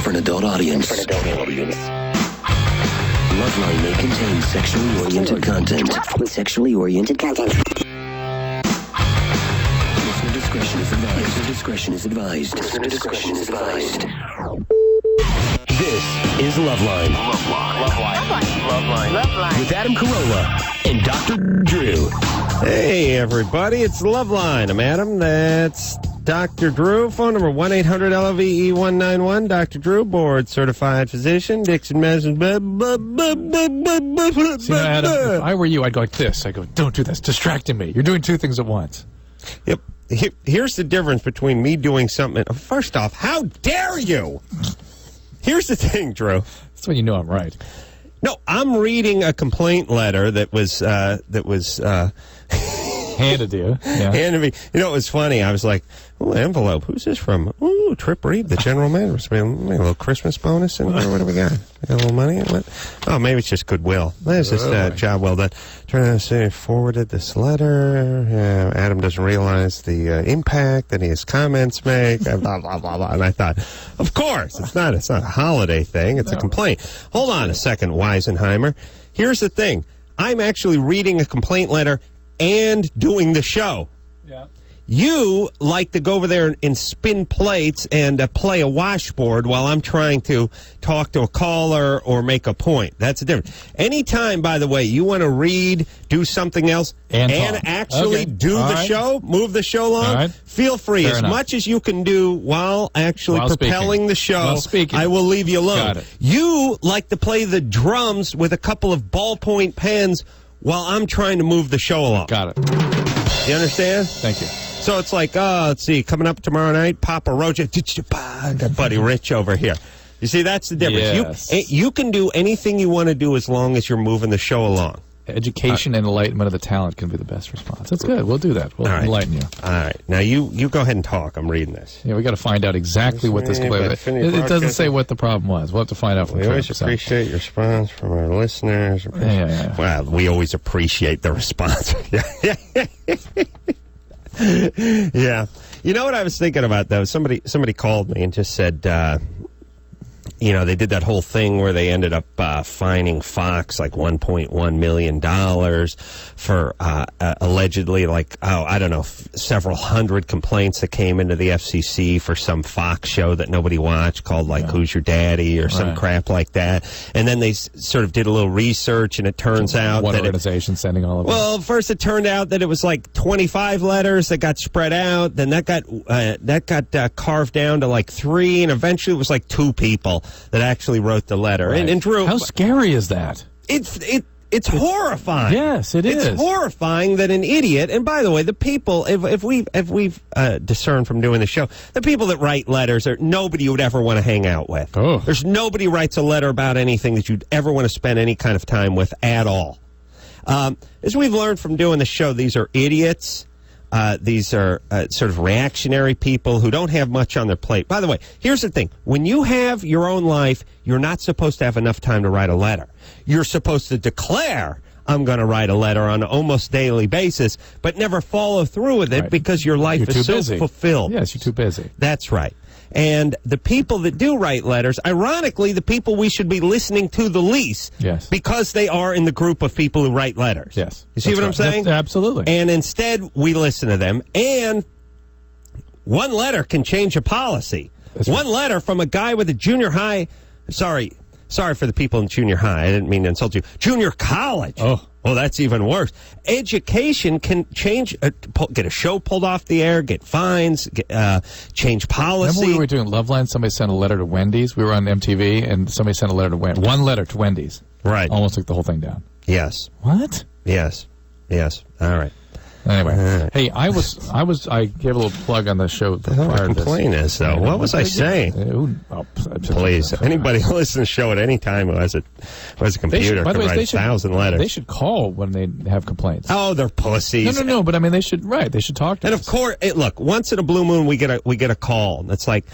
for an adult audience. Loveline may contain sexually oriented content. Listener discretion is advised. This is Loveline. With Adam Carolla and Dr. Drew. Hey, everybody, it's Loveline. I'm Adam. That's Dr. Drew. Phone number 1-800-LOVE-191. Dr. Drew, board-certified physician. Dixon Medicine. See, Adam, if I were you, I'd go like this. I go, don't do this. Distracting me. You're doing two things at once. Yep. Here's the difference between me doing something. First off, how dare you? Here's the thing, Drew. That's when you know I'm right. No, I'm reading a complaint letter that was handed to you. Yeah. Handed me. You know, it was funny. I was like, "Oh, envelope. Who's this from? Ooh, Trip Reed, the general manager. Maybe a little Christmas bonus in there. What do we got? We got a little money? What? Oh, maybe it's just goodwill. That's just job well done. Trying to say, forwarded this letter. Adam doesn't realize the impact that his comments make. Blah blah blah blah. And I thought, of course, it's not a holiday thing. It's a complaint. Hold on a second, Weisenheimer. Here's the thing. I'm actually reading a complaint letter and doing the show. Yeah. You like to go over there and spin plates and play a washboard while I'm trying to talk to a caller or make a point. That's the difference. Anytime, by the way, you want to read, do something else, and actually do the show, move the show along, feel free. As much as you can do while actually propelling the show, I will leave you alone. You like to play the drums with a couple of ballpoint pens while I'm trying to move the show along. Got it. You understand? Thank you. So it's like, let's see, coming up tomorrow night, Papa Roach, got Buddy Rich over here. You see, that's the difference. Yes. You can do anything you want to do as long as you're moving the show along. Education and enlightenment of the talent can be the best response. That's good. We'll do that. We'll enlighten you. All right. Now, you go ahead and talk. I'm reading this. Yeah, we got to find out exactly what this complaint was. It doesn't say what the problem was. We'll have to find out from We always appreciate your response from our listeners. Yeah. Well, we always appreciate the response. Yeah. You know what I was thinking about, though? Somebody called me and just said, they did that whole thing where they ended up fining Fox like $1.1 million for allegedly several hundred complaints that came into the FCC for some Fox show that nobody watched called Who's Your Daddy or some crap like that. And then they sort of did a little research, and it turns out one that organization sending all of them. Well, first it turned out that it was like 25 letters that got spread out. Then that got carved down to like 3, and eventually it was like 2 people that actually wrote the letter. Right. And Drew, how scary is that? It's horrifying. Yes, it is. It's horrifying that an idiot. And by the way, the people, if we've discerned from doing the show, the people that write letters are nobody you would ever want to hang out with. Oh. There's nobody writes a letter about anything that you'd ever want to spend any kind of time with at all. As we've learned from doing the show, these are idiots. These are sort of reactionary people who don't have much on their plate. By the way, here's the thing. When you have your own life, you're not supposed to have enough time to write a letter. You're supposed to declare, I'm going to write a letter on an almost daily basis, but never follow through with it because your life is so fulfilled. Yes, you're too busy. That's right. And the people that do write letters, ironically, the people we should be listening to the least, because they are in the group of people who write letters. Yes. You see what I'm saying? Absolutely. And instead, we listen to them. And one letter can change a policy. One letter from a guy with a junior high, sorry for the people in junior high. I didn't mean to insult you. Junior college. Oh, that's even worse. Education can change, get a show pulled off the air, get fines, change policy. Remember we were doing Loveline? Somebody sent a letter to Wendy's. We were on MTV, and somebody sent a letter to Wendy's. One letter to Wendy's. Right. Almost took the whole thing down. Yes. What? Yes. All right. Anyway, hey, I gave a little plug on the show prior to this. Complaint is, though. What was I saying? Please, anybody who listens to the show at any time who has a computer can write 1,000 letters. They should call when they have complaints. Oh, they're pussies. No, but I mean, they should talk to us. And of course, look, once in a blue moon, we get a call. That's like,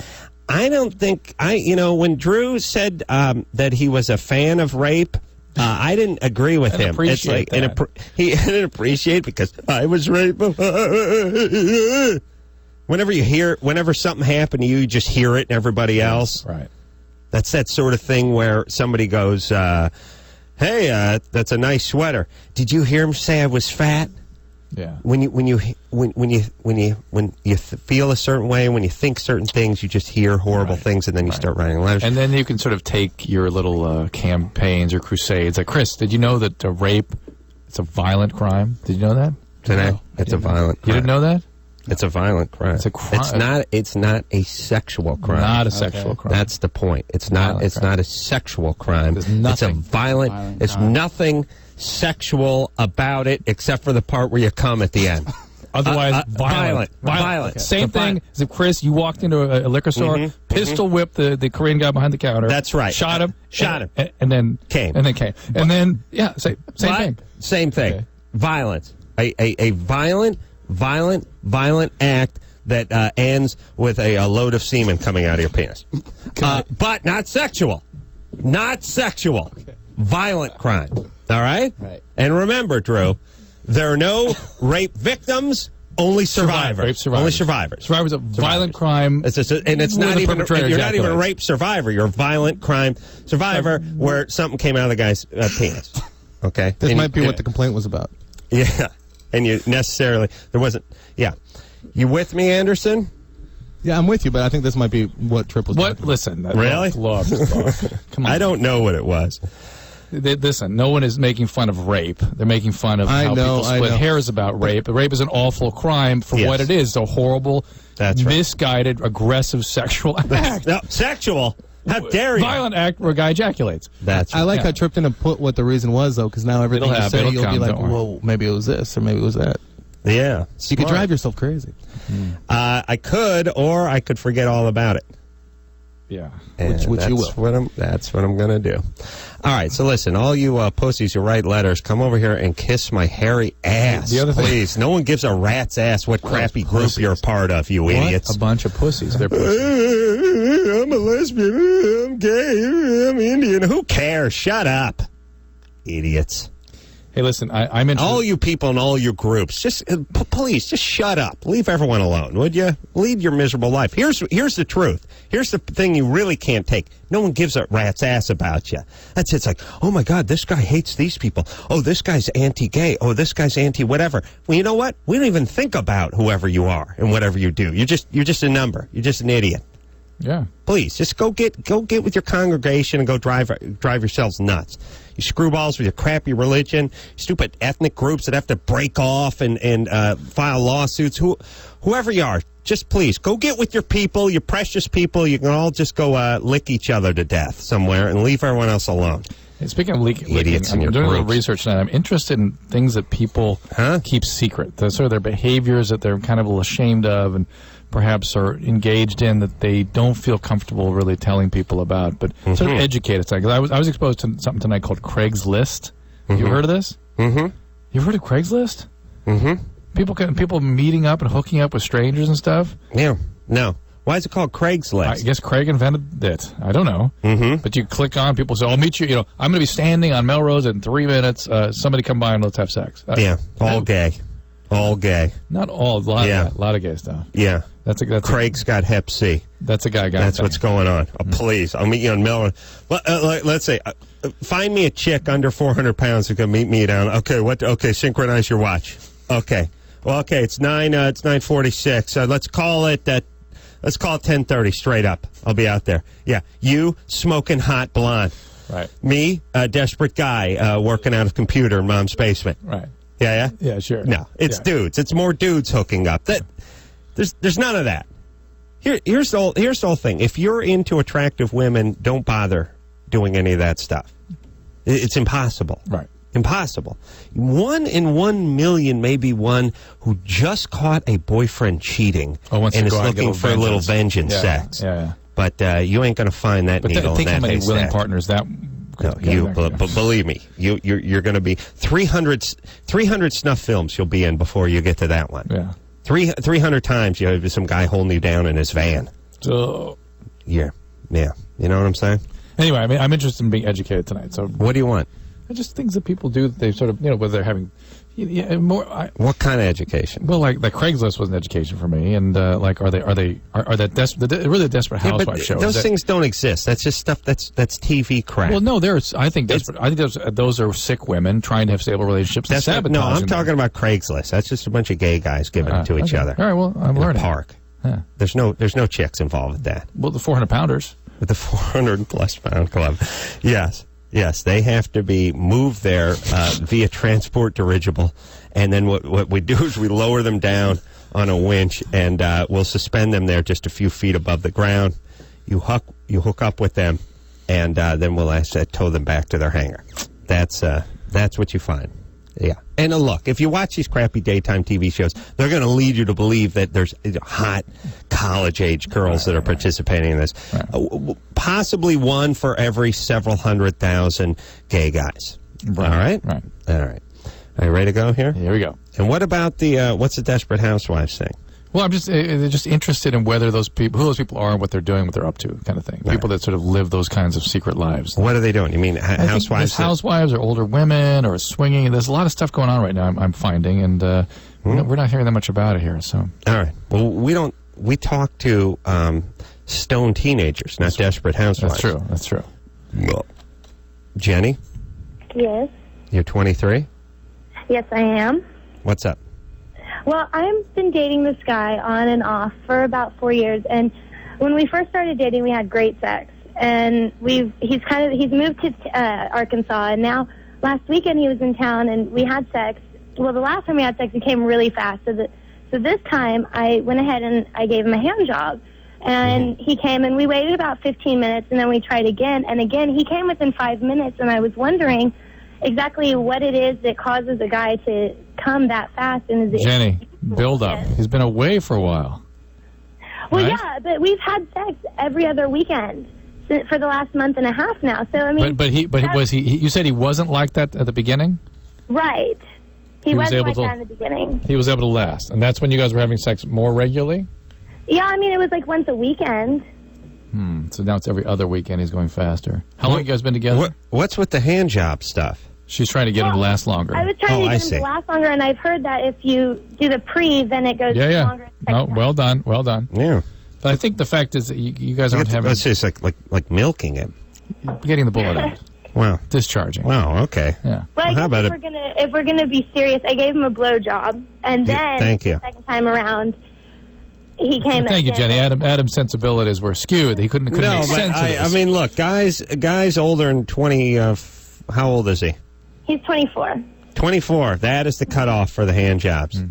I don't think, when Drew said that he was a fan of rape, I didn't agree with him. It's like he didn't appreciate because I was raped. Whenever something happened to you, you just hear it and everybody else. Right. That's that sort of thing where somebody goes, "Hey, that's a nice sweater. Did you hear him say I was fat?" Yeah. When you feel a certain way, when you think certain things, you just hear horrible things, and then you start writing letters. And then you can sort of take your little campaigns or crusades. Like, Chris, did you know that rape, it's a violent crime? Did you know that? It's a violent crime. You didn't know that? It's a violent crime. It's a crime. It's not a sexual crime. Not a sexual crime. That's the point. It's not a sexual crime. It's a violent. It's nothing sexual about it except for the part where you come at the end. Otherwise, violent. Violent. Okay. Same thing as if, Chris, you walked into a liquor store, pistol whipped the Korean guy behind the counter. That's right. Shot him. And then came. And then, same thing. Same thing. Okay. Violence. A violent act that ends with a load of semen coming out of your penis. But not sexual. Not sexual. Okay. Violent crime. All right? Right. And remember, Drew, there are no rape victims, only survivors. Rape survivors. Only survivors. Survivors of violent crime. It's not even you're not even a rape survivor. You're a violent crime survivor where something came out of the guy's penis. Okay? This might be what the complaint was about. Yeah. And there wasn't. Yeah. You with me, Anderson? Yeah, I'm with you, but I think this might be what Tripp was talking about. Listen. Really? Come on. I don't know what it was. Listen, no one is making fun of rape. They're making fun of how people split hairs about rape. Rape is an awful crime for what it is. It's a horrible, misguided, aggressive sexual act. No, sexual? How dare you? Violent act where a guy ejaculates. That's right. I like how Tripp didn't put what the reason was, though, because now everything you say, you'll be like, whoa, maybe it was this, or maybe it was that. Yeah. You could drive yourself crazy. I could, or I could forget all about it. Yeah. Which you will. That's what I'm going to do. All right, so listen, all you pussies who write letters, come over here and kiss my hairy ass, please. No one gives a rat's ass what crappy group you're a part of, you idiots. A bunch of pussies. They're pussies. I'm a lesbian. I'm gay. I'm Indian. Who cares? Shut up, idiots. Hey, listen, I'm interested. All you people in all your groups, just please, just shut up. Leave everyone alone, would you? Lead your miserable life. Here's the truth. Here's the thing you really can't take. No one gives a rat's ass about you. That's it's like, oh my God, this guy hates these people. Oh, this guy's anti-gay. Oh, this guy's anti-whatever. Well, you know what? We don't even think about whoever you are and whatever you do. You're just a number. You're just an idiot. Yeah. Please, just go get with your congregation and go drive yourselves nuts. You screwballs with your crappy religion, stupid ethnic groups that have to break off and file lawsuits. Whoever you are, just please go get with your people, your precious people. You can all just go lick each other to death somewhere and leave everyone else alone. And speaking of licking, Idiots I'm in your doing a little groups. research tonight. I'm interested in things that people keep secret. Sort of their behaviors that they're kind of a little ashamed of and perhaps are engaged in that they don't feel comfortable really telling people about, but sort of educated. Because I was exposed to something tonight called Craigslist. You heard of this? Mm-hmm. You've heard of Craigslist? Mm-hmm. People meeting up and hooking up with strangers and stuff? Yeah. No. Why is it called Craigslist? I guess Craig invented it. I don't know. Mm-hmm. But you click on, people say, I'll meet you, I'm going to be standing on Melrose in 3 minutes. Somebody come by and let's have sex. All gay. All gay. Not all. A lot of gay stuff. Yeah. That's Craig's got Hep C. That's a guy. That's what's going on. Please, I'll meet you on Melrose. Let's say, find me a chick under 400 pounds who can meet me down. Okay, Okay, synchronize your watch. Okay. Well, okay, it's 9:46. Let's call it 10:30 straight up. I'll be out there. Yeah, you smoking hot blonde. Right. Me, a desperate guy working out a computer in mom's basement. Right. Yeah. Yeah, sure. No, it's dudes. It's more dudes hooking up. There's none of that. Here's the whole thing. If you're into attractive women, don't bother doing any of that stuff. It's impossible. Right. Impossible. 1 in 1 million, maybe one who just caught a boyfriend cheating and is looking for a little vengeance sex. Yeah. But you ain't going to find that needle in that haystack. But think how many willing partners that. No, but believe me, you're going to be 300 snuff films you'll be in before you get to that one. Yeah. 300 times you have some guy holding you down in his van. So. Yeah. You know what I'm saying? Anyway, I'm interested in being educated tonight. So what do you want? Just things that people do that they sort of, whether they're having Yeah, more. What kind of education? Well, like Craigslist was an education for me, and like are that really desperate housewife show? Those things don't exist. That's just stuff that's TV crap. Well, no, I think those are sick women trying to have stable relationships. No, I'm talking about Craigslist. That's just a bunch of gay guys giving it to each other. All right, well, I'm learning. Park. Yeah. There's no chicks involved with that. Well, the 400-pounders. With the 400-plus pound club, yes. Yes, they have to be moved there via transport dirigible, and then what we do is we lower them down on a winch, and we'll suspend them there just a few feet above the ground. You hook up with them, and then we'll tow them back to their hangar. That's what you find. Yeah. And look, if you watch these crappy daytime TV shows, they're going to lead you to believe that there's hot college-age girls that are participating in this. Right. Possibly one for every several 100,000 gay guys. Right. All right? Right. All right. Are you ready to go here? Here we go. And what about what's the Desperate Housewives thing? Well, I'm just interested in who those people are and what they're doing, what they're up to, kind of thing. Right. People that sort of live those kinds of secret lives. What are they doing? You mean housewives? Housewives or older women or swinging. There's a lot of stuff going on right now. I'm finding, and we're not hearing that much about it here. So, all right. Well, we talk to stoned teenagers, not desperate housewives. That's true. Well, Jenny? Yes. You're 23? Yes, I am. What's up? Well, I've been dating this guy on and off for about 4 years, and when we first started dating, we had great sex. And he's moved to Arkansas, and now last weekend he was in town, and we had sex. Well, the last time we had sex, it came really fast. So this time, I went ahead and I gave him a hand job, and he came, and we waited about 15 minutes, and then we tried again, and again he came within 5 minutes, and I was wondering exactly what it is that causes a guy to come that fast. And is it Jenny, build up. He's been away for a while. Well, right? Yeah, but we've had sex every other weekend for the last month and a half now. So I mean, but was he? You said he wasn't like that at the beginning, right? He wasn't like that in the beginning. He was able to last, and that's when you guys were having sex more regularly. Yeah, I mean, it was like once a weekend. So now it's every other weekend. He's going faster. How long have you guys been together? What's with the hand job stuff? She's trying to get him to last longer. I was trying to get him to last longer, and I've heard that if you do the pre, then it goes longer. Oh, well done. Yeah. But I think the fact is that you guys aren't having... It's just like milking it. Getting the bullet out. Wow. Discharging. Wow, okay. Yeah. Well, how about if we're gonna be serious, I gave him a blowjob, and then the second time around, he came. Thank you, Jenny. Adam's sensibilities were skewed. He couldn't make sense of this. I mean, look, guys older than 20. How old is he? He's 24. 24. That is the cutoff for the hand jobs,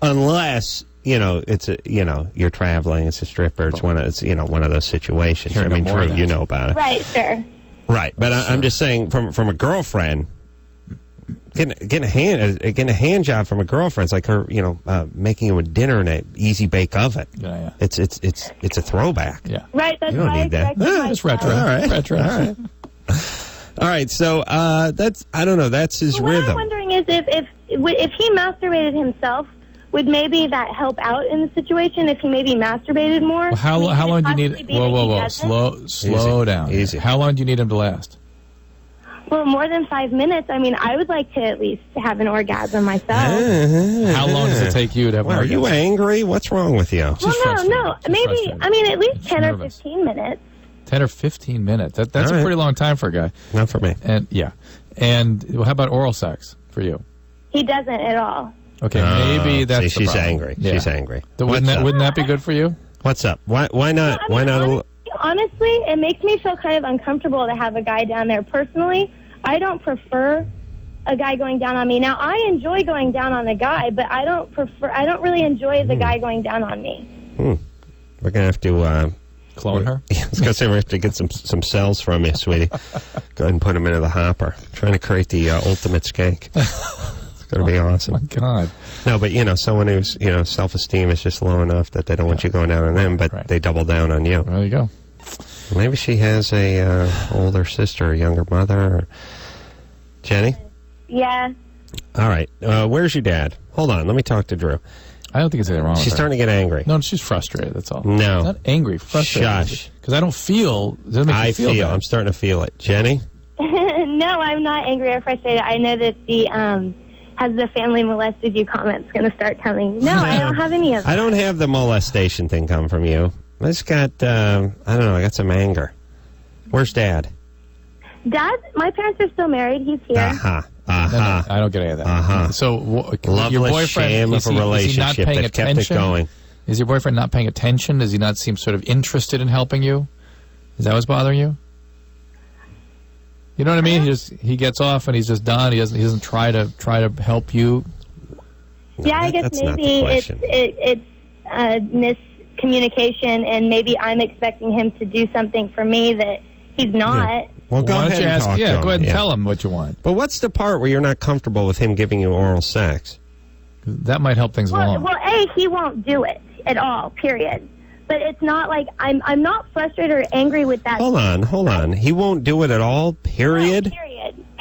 unless you're traveling. It's a stripper. It's one of those situations. I mean, true, you know about it. Right. Sure. Right, but I'm just saying, from a girlfriend, getting a hand job from a girlfriend, it's like her, making you a dinner in an easy bake oven. Yeah. It's a throwback. Yeah. Right. That's you don't need that. It's retro. All right. Retro. All right. All right. So that's I don't know. That's his rhythm. What I'm wondering is if he masturbated himself, would maybe that help out in the situation if he maybe masturbated more? Well, how long do you need? Whoa! Slow down. Easy. How long do you need him to last? Well, more than 5 minutes. I mean, I would like to at least have an orgasm myself. How long does it take you to have an orgasm? Are you angry? What's wrong with you? Well, no. Maybe, I mean, at least 10 or 15 minutes. 10 or 15 minutes. That's a pretty long time for a guy. Not for me. And how about oral sex for you? He doesn't at all. Okay, maybe that's she's the problem. angry. Yeah. She's angry. Wouldn't that be good for you? What's up? Why not? Well, why not? Honestly, it makes me feel kind of uncomfortable to have a guy down there. Personally, I don't prefer a guy going down on me. Now, I enjoy going down on a guy, but I don't really enjoy the guy going down on me. We're gonna have to clone her. I was gonna say we have to get some cells from you, sweetie. Go ahead and put them into the hopper. Trying to create the ultimate skank. It's gonna be awesome. Oh my God. No, but someone who's self-esteem is just low enough that they don't want you going down on them, but they double down on you. There you go. Maybe she has a older sister, a younger mother. Or... Jenny? Yeah. All right. Where's your dad? Hold on. Let me talk to Drew. I don't think it's anything wrong with her. She's starting to get angry. No, she's frustrated. That's all. No. She's not angry. Frustrated. Shush. Because I don't feel... It doesn't make you feel bad. I'm starting to feel it. Jenny? No, I'm not angry or frustrated. I know that has the family molested you comments going to start coming. No, I don't have any of that. I don't have the molestation thing come from you. I just got, I don't know, I got some anger. Where's Dad? Dad, my parents are still married. He's here. No, I don't get any of that. So your boyfriend, shame of a relationship that kept it going. Is your boyfriend not paying attention? Does he not seem sort of interested in helping you? Is that what's bothering you? You know what I mean? He gets off and he's just done. He doesn't try to help you. Yeah, I guess maybe it's miscommunication, and maybe I'm expecting him to do something for me that he's not. Yeah. Well, go ahead and talk to him. Go ahead and tell him what you want. But what's the part where you're not comfortable with him giving you oral sex? That might help things along. Well, he won't do it at all, period. But it's not like I'm not frustrated or angry with that. Hold on. He won't do it at all, period? No,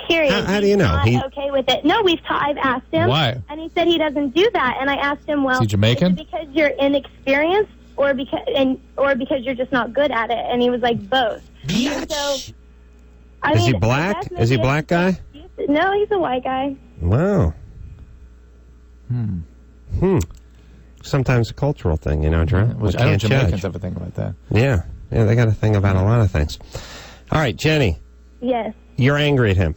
period. How do you know? He's not okay with it. No, I've asked him. Why? And he said he doesn't do that. And I asked him, well, is he Jamaican? Is it because you're inexperienced or because you're just not good at it? And he was like, both. So, is he black? Is he a black guy? No, he's a white guy. Wow. Sometimes a cultural thing, you know, Drew. I know Jamaicans have a thing about that. Yeah, they got a thing about a lot of things. All right, Jenny. Yes. You're angry at him.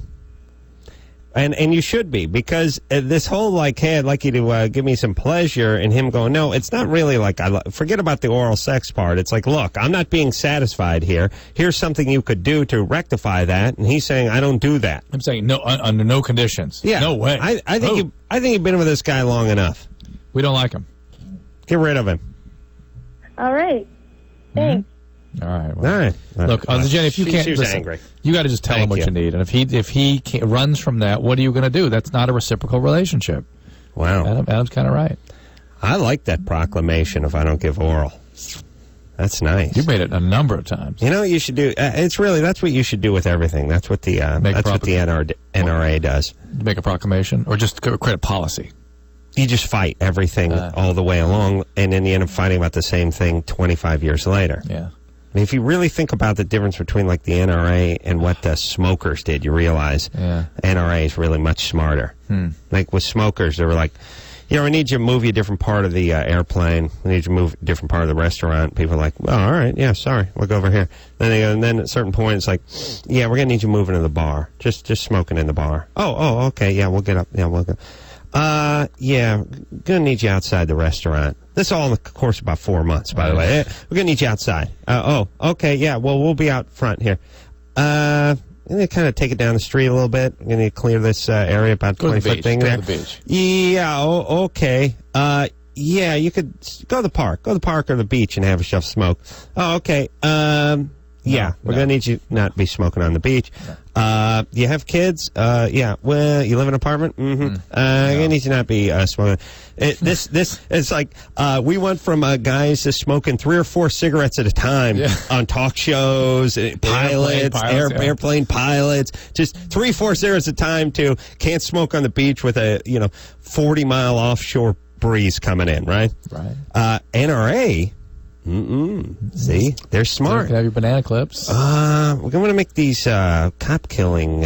And you should be, because this whole, like, hey, I'd like you to give me some pleasure, and him going, no, it's not really like, forget about the oral sex part. It's like, look, I'm not being satisfied here. Here's something you could do to rectify that. And he's saying, I don't do that. I'm saying, no, under no conditions. Yeah. No way. I think you've been with this guy long enough. We don't like him. Get rid of him. All right. Thanks. All right. Well, all right. Look, Jenny, if you can't, listen, angry. You got to just tell him what you need. And if he runs from that, what are you going to do? That's not a reciprocal relationship. Wow. Adam's kind of right. I like that proclamation. If I don't give oral, that's nice. You've made it a number of times. You know what you should do? That's what you should do with everything. That's what the NRA does. Make a proclamation, or just create a policy. You just fight everything all the way along, and then you end up fighting about the same thing 25 years later. Yeah. I mean, if you really think about the difference between, like, the NRA and what the smokers did, you realize NRA is really much smarter. Like, with smokers, they were like, we need you to move you a different part of the airplane. We need you to move a different part of the restaurant. People are like, oh, all right, yeah, sorry, we'll go over here. Then they go, and then at a certain point, it's like, yeah, we're going to need you moving to the bar. Just smoking in the bar. Oh, okay, yeah, we'll get up. Yeah, we'll go. Yeah, gonna need you outside the restaurant. This all in the course of about 4 months, by the way. We're gonna need you outside. Okay, yeah, well, we'll be out front here. I'm gonna kind of take it down the street a little bit. I'm gonna clear this area, about 20-foot thing there. Go to the beach. Yeah, okay. Yeah, you could go to the park. Go to the park or the beach and have yourself smoke. Oh, okay. Yeah, we're going to need you not to be smoking on the beach. You have kids? Yeah. Well, you live in an apartment? Mm-hmm. I'm going to need you not to be smoking. It's like we went from guys just smoking 3 or 4 cigarettes at a time on talk shows, airplane pilots, just 3 or 4 cigarettes at a time to can't smoke on the beach with a 40-mile offshore breeze coming in, right? Right. NRA... See, they're smart. You can have your banana clips. We're going to make these cop-killing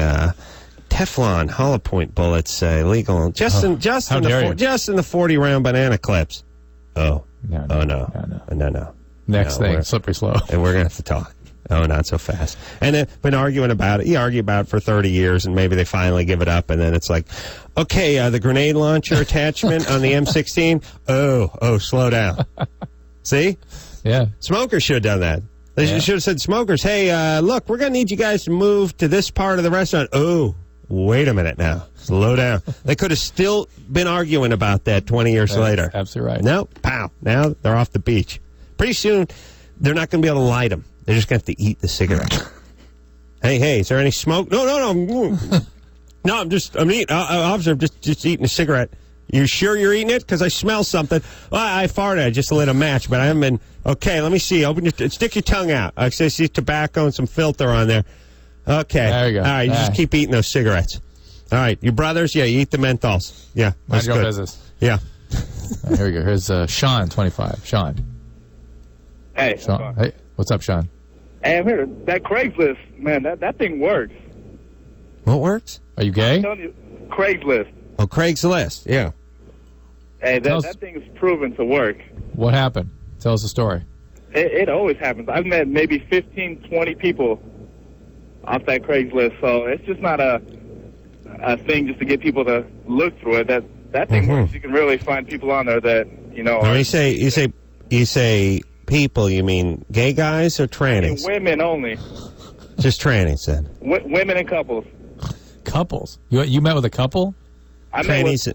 Teflon hollow point bullets illegal. Just in the 40-round banana clips. No. Next thing, slippery slope. And we're going to have to talk. Oh, not so fast. And then been arguing about it. You argue about it for 30 years, and maybe they finally give it up, and then it's like, okay, the grenade launcher attachment on the M16. Oh, slow down. See? Yeah. Smokers should have done that. They should have said, smokers, hey, look, we're going to need you guys to move to this part of the restaurant. Oh, wait a minute now. Slow down. They could have still been arguing about that 20 years later. Absolutely right. No, pow. Now they're off the beach. Pretty soon, they're not going to be able to light them. They're just going to have to eat the cigarette. Hey, is there any smoke? No. No, I'm eating. Officer, I'm just eating a cigarette. You sure you're eating it? Because I smell something. Well, I farted. I just lit a match, but I haven't been. Okay, let me see. Stick your tongue out. I see tobacco and some filter on there. Okay. There you go. All right, you just keep eating those cigarettes. All right, you brothers, you eat the menthols. Yeah, that's good. Mind your business. Yeah. Right, here we go. Here's Sean, 25. Sean. Hey. Sean. Hey, what's up, Sean? Hey, I'm here. That Craigslist, man, that thing works. What works? Are you gay? I'm telling you, Craigslist. Oh, Craigslist. Yeah. Hey, that thing's proven to work. What happened? Tell us the story. It always happens. I've met maybe 15, 20 people off that Craigslist, so it's just not a thing just to get people to look through it. That thing works. You can really find people on there that, you know. When you say people, you mean gay guys or trannies? Women only. Just trannies, then. Women and couples. Couples? You met with a couple? Trannies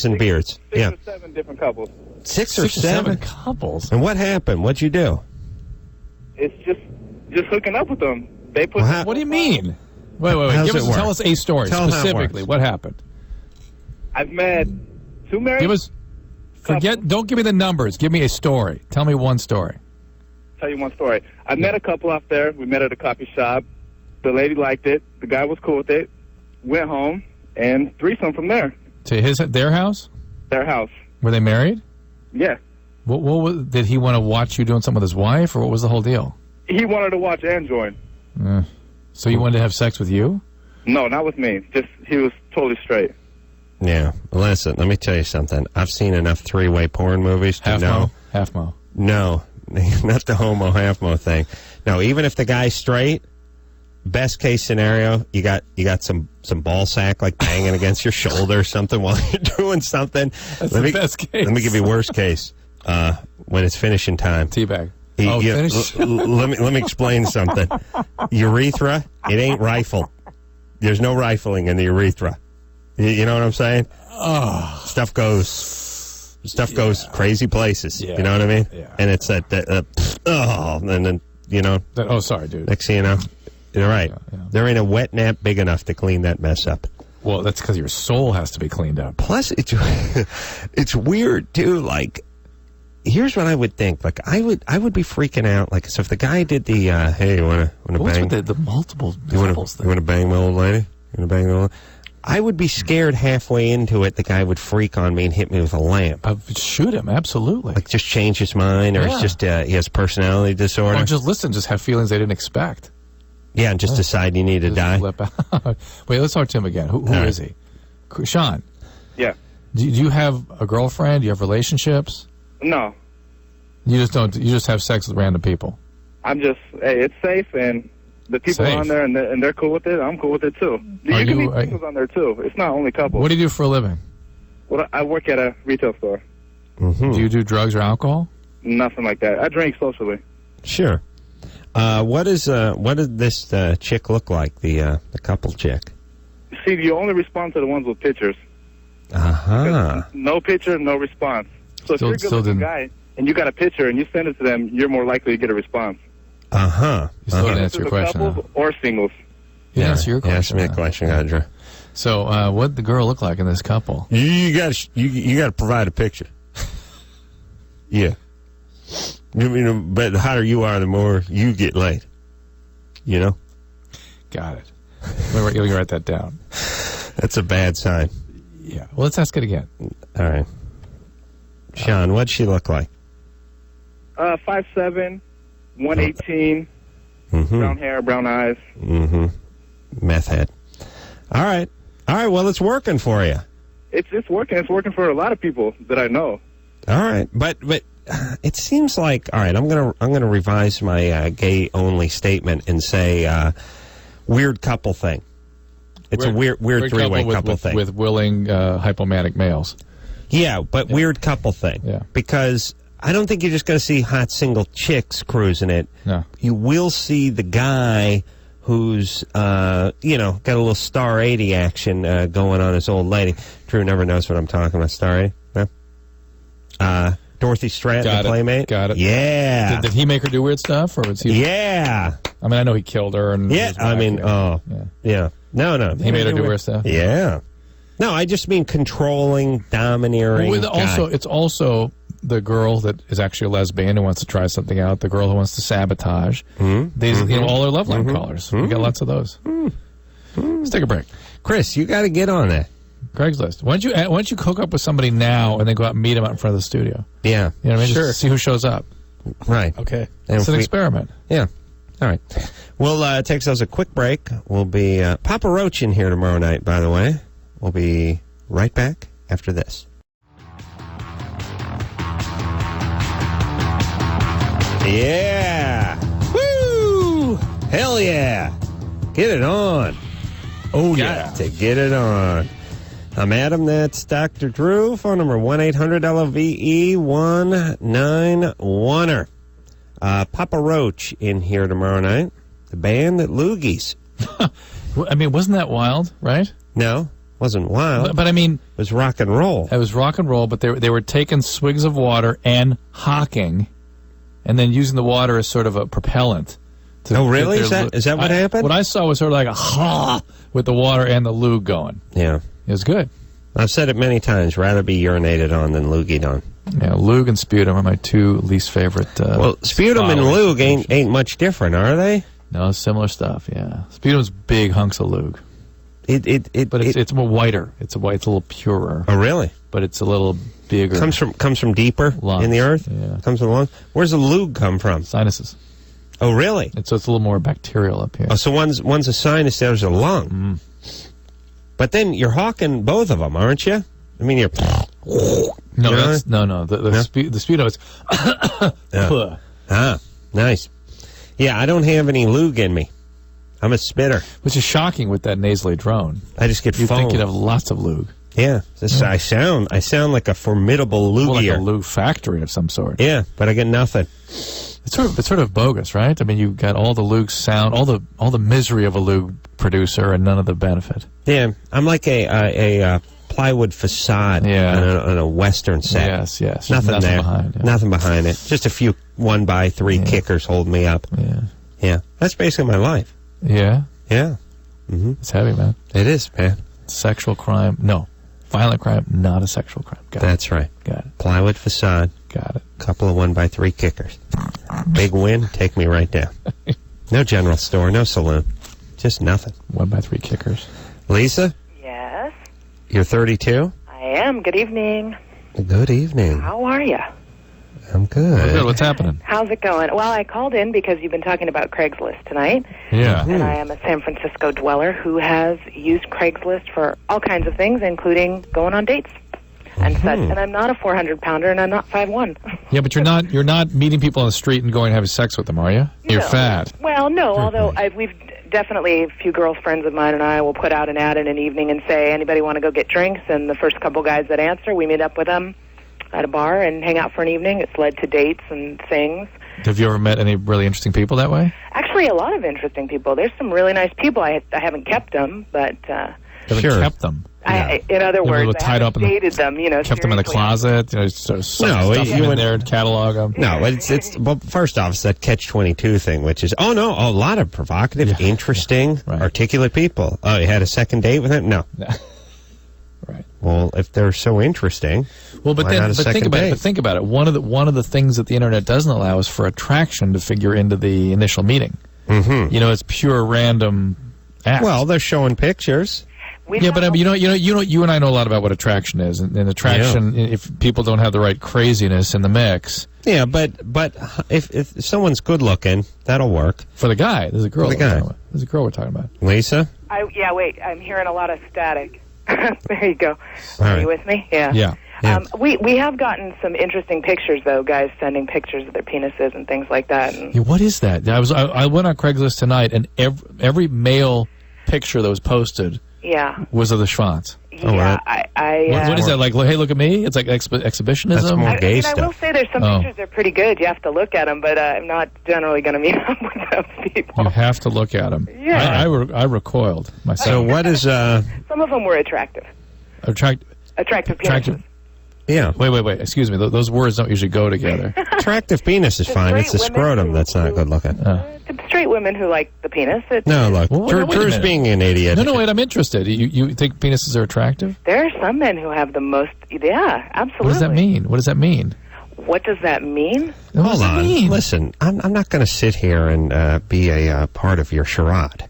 and beards. Six or 7 different couples. Six or seven couples. And what happened? What'd you do? It's just hooking up with them. They put. What do you mean? Wait. Tell us a story specifically. What happened? I've met 2 married. Don't give me the numbers. Give me a story. Tell me one story. Tell you one story. I met a couple out there. We met at a coffee shop. The lady liked it. The guy was cool with it. Went home and threesome from there. To their house? Their house. Were they married? Yeah. Did he want to watch you doing something with his wife, or what was the whole deal? He wanted to watch and join. So you wanted to have sex with you? No, not with me. Just he was totally straight. Yeah. Listen, let me tell you something. I've seen enough 3-way porn movies to know. Half mo. No, not the homo half mo thing. No, even if the guy's straight, best case scenario, you got some ball sack like banging against your shoulder or something while you're doing something. That's the best case. Let me give you worst case. When it's finishing time. Teabag. Finish. Let me explain something. Urethra, it ain't rifled. There's no rifling in the urethra. You know what I'm saying? Oh. Stuff goes crazy places. Yeah. You know what I mean? Yeah. And it's and then, you know. Sorry, dude. Next thing you know, you're right. Yeah. There ain't a wet nap big enough to clean that mess up. Well, that's because your soul has to be cleaned up. Plus, it's weird, too. Like, here's what I would think. Like, I would be freaking out. Like, so if the guy did the, hey, you want to bang? What's with the multiple levels thing? You want to bang my old lady? You want to bang the old lady? I would be scared halfway into it the guy would freak on me and hit me with a lamp. Shoot him, absolutely. Like, just change his mind, or it's just, he has personality disorder. Or just have feelings they didn't expect. Yeah, and just decide you need to die. Wait, let's talk to him again. Who is he? Sean. Yeah. Do you have a girlfriend? Do you have relationships? No. You just have sex with random people? It's safe, and the people on there, and they're cool with it. I'm cool with it, too. You can meet people on there, too. It's not only couples. What do you do for a living? Well, I work at a retail store. Mm-hmm. Do you do drugs or alcohol? Nothing like that. I drink socially. Sure. What does this chick look like, the couple chick? See, you only respond to the ones with pictures. Uh-huh. No picture, no response. So if you're a good-looking guy and you got a picture and you send it to them, you're more likely to get a response. Uh-huh. You still didn't answer your question. Couples or singles. You didn't answer your question. Ask me a question, Audra. So, what'd the girl look like in this couple? You got to provide a picture. Yeah. But the hotter you are, the more you get laid. You know? Got it. Let me write that down. That's a bad sign. Yeah. Well, let's ask it again. All right. Sean, what'd she look like? 5'7", 118, brown hair, brown eyes. Mm-hmm. Meth head. All right. Well, it's working for you. It's working. It's working for a lot of people that I know. All right, but it seems like, all right, I'm gonna revise my gay only statement and say weird couple thing. It's a weird three-way couple thing with willing hypomanic males. Yeah, but weird couple thing. Yeah, because I don't think you're just going to see hot single chicks cruising it. No, you will see the guy who's got a little Star 80 action going on his old lady. Drew never knows what I'm talking about. Star 80. No? Dorothy Stratton, the Playmate. Got it. Yeah. Did he make her do weird stuff, or was he? Yeah. I mean, I know he killed her, and yeah. I mean, yeah. No. He made her do weird stuff. Yeah. No, I just mean controlling, dominating. It's also the girl that is actually a lesbian who wants to try something out. The girl who wants to sabotage. Mm-hmm. These, all their Loveline callers. We got lots of those. Let's take a break. Chris, you got to get on that. Craigslist. Why don't you hook up with somebody now and then go out and meet them out in front of the studio? Yeah. You know what I mean? Sure. Just see who shows up. Right. Okay. It's an experiment. Yeah. All right. We'll take ourselves a quick break. We'll be Papa Roach in here tomorrow night, by the way. We'll be right back after this. Yeah! Woo! Hell yeah! Get it on. Oh, Got to get it on. I'm Adam. That's Dr. Drew. Phone number 1-800-LOVE-191er. Papa Roach in here tomorrow night. The band at Loogies. I mean, wasn't that wild, right? No, wasn't wild. But I mean... It was rock and roll. It was rock and roll, but they were taking swigs of water and hawking, and then using the water as sort of a propellant. Oh, really? Is that what happened? What I saw was sort of like a ha with the water and the lube going. Yeah. It was good. I've said it many times, rather be urinated on than loogied on. Yeah, lug and sputum are my two least favorite. Well, sputum and lug ain't much different, are they? No, similar stuff, yeah. Sputum's big hunks of lug. But it's more whiter. It's a little purer. Oh, really? But it's a little bigger. Comes from deeper lungs. In the earth? Yeah. Comes from the lungs? Where's the lug come from? Sinuses. Oh, really? And so it's a little more bacterial up here. Oh, so one's a sinus, the other's a lung. Mm. But then you're hawking both of them, aren't you? I mean, you're... No, the sputum is... Yeah. Ah, nice. Yeah, I don't have any lug in me. I'm a spitter. Which is shocking with that nasally drone. I just get You'd foam. think you'd have lots of lug. Yeah, I sound like a formidable lugier. Well, like a lug factory of some sort. Yeah, but I get nothing. It's sort of bogus, right? I mean, you've got all the lug sound, all the misery of a lug producer, and none of the benefit. Yeah, I'm like a plywood facade on a western set. Yes. Nothing there. Behind, yeah. Nothing behind it. Just a few 1x3 kickers hold me up. Yeah. That's basically my life. Yeah? Yeah. Mm-hmm. It's heavy, man. It is, man. Sexual crime. No. Violent crime, not a sexual crime. That's right. Got it. Plywood facade. Got it. Couple of 1x3 kickers. Big win, take me right down. No general store, no saloon. Just nothing. 1x3 kickers. Lisa? Yes? You're 32? I am. Good evening. Good evening. How are you? I'm good. Good. What's happening? How's it going? Well, I called in because you've been talking about Craigslist tonight. Yeah. And I am a San Francisco dweller who has used Craigslist for all kinds of things, including going on dates and such. And I'm not a 400-pounder, and I'm not 5'1". Yeah, but you're not meeting people on the street and going and having sex with them, are you? You're fat. Well, no, although we've definitely, a few girlfriends of mine and I will put out an ad in an evening and say, anybody want to go get drinks? And the first couple guys that answer, we meet up with them at a bar and hang out for an evening. It's led to dates and things. Have you ever met any really interesting people that way? Actually, a lot of interesting people. There's some really nice people. I haven't kept them, but... Haven't kept them? In other words, I haven't dated them, kept them in the closet, sort of stuff them in there and catalog them. No, well, first off, it's that catch-22 thing, which is, a lot of provocative, interesting, articulate people. Oh, you had a second date with him? No. Right. Well, if they're so interesting, but think about it. One of the things that the internet doesn't allow is for attraction to figure into the initial meeting. Mm-hmm. It's pure random acts. Well, they're showing pictures. But I mean, you and I know a lot about what attraction is, and attraction. Yeah. If people don't have the right craziness in the mix. Yeah, but if someone's good looking, that'll work. For the guy, there's a girl. There's a girl we're talking about. Lisa. Wait. I'm hearing a lot of static. There you go. All Are you with me? Yeah. Yeah. We have gotten some interesting pictures, though. Guys sending pictures of their penises and things like that. And what is that? I went on Craigslist tonight, and every male picture that was posted. Yeah. Was of the schwanz. Yeah, what is that like? Hey, look at me! It's like exhibitionism. That's more gay stuff. I will say there's some pictures that are pretty good. You have to look at them, but I'm not generally going to meet up with those people. You have to look at them. Yeah. I recoiled myself. So what is Some of them were attractive. Attractive penises. Yeah. Wait. Excuse me. Those words don't usually go together. Attractive penis is fine. It's the scrotum that's not good looking. Straight women who like the penis. No, look. Drew's being an idiot. No, wait. I'm interested. You think penises are attractive? There are some men who have the most. Yeah, absolutely. What does that mean? What does that mean? What does that mean? Hold on. Listen, I'm not going to sit here and be a part of your charade.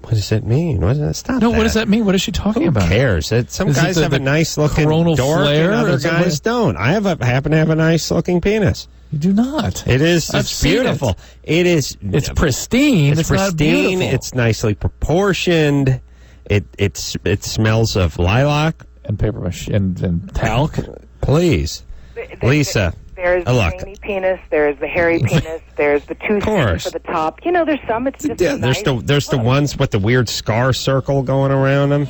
What does it mean? What does that mean? What is she talking about? Who cares? Some guys have a nice-looking coronal dork flare, and other guys don't. I happen to have a nice-looking penis. You do not. It is. It's beautiful. It is. It's pristine. It's pristine. Not beautiful. It's nicely proportioned. It smells of lilac and paper mache and talc. Please, Lisa. There's the veiny penis. There's the hairy penis. There's the tooth for the top. You know, there's some. It's just nice. There's the ones with the weird scar circle going around them.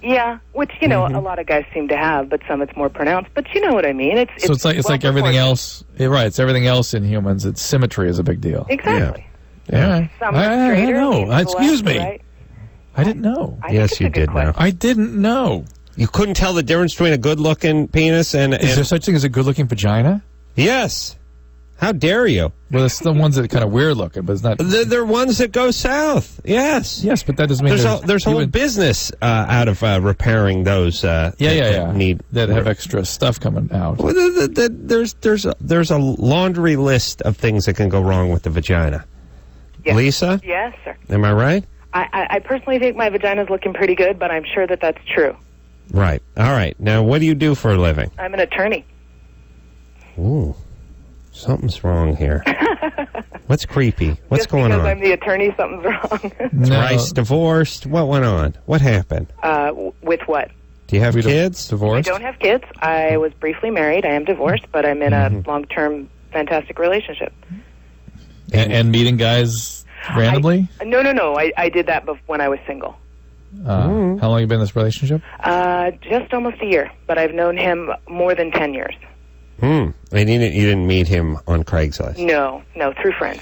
Yeah. Which a lot of guys seem to have, but some it's more pronounced. But you know what I mean. It's like everything else. Right. It's everything else in humans. It's symmetry is a big deal. Exactly. Yeah. Some are straighter. I know. Excuse me. Right? I didn't know. Yes, you did know. I didn't know. You couldn't tell the difference between a good-looking penis and... Is there such thing as a good-looking vagina? Yes. How dare you? Well, it's the ones that are kind of weird-looking, but it's not... They're ones that go south. Yes. Yes, but that doesn't mean... There's a whole business out of repairing those... That have extra stuff coming out. Well, there's a laundry list of things that can go wrong with the vagina. Yes. Lisa? Yes, sir. Am I right? I personally think my vagina's looking pretty good, but I'm sure that that's true. Right. All right. Now, what do you do for a living? I'm an attorney. Ooh. Something's wrong here. What's creepy? What's going on? Because I'm the attorney, something's wrong. Thrice divorced. What went on? What happened? With what? Do you have kids? Divorced? I don't have kids. I was briefly married. I am divorced, but I'm in a long-term, fantastic relationship. And meeting guys randomly? No. I did that when I was single. How long have you been in this relationship? Just almost a year, but I've known him more than 10 years. And you didn't meet him on Craigslist? No, through friends.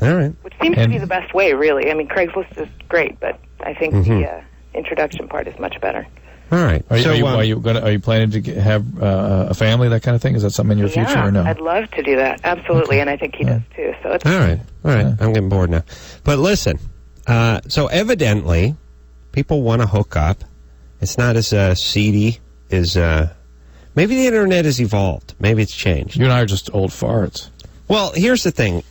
All right. Which seems to be the best way, really. I mean, Craigslist is great, but I think the introduction part is much better. All right. Are you planning to have a family, that kind of thing? Is that something in your future or no? I'd love to do that, absolutely, and I think he does too. So it's all right. I'm getting bored now. But listen, so evidently, people want to hook up. It's not as seedy as maybe the internet has evolved. Maybe it's changed. You and I are just old farts. Well, here's the thing.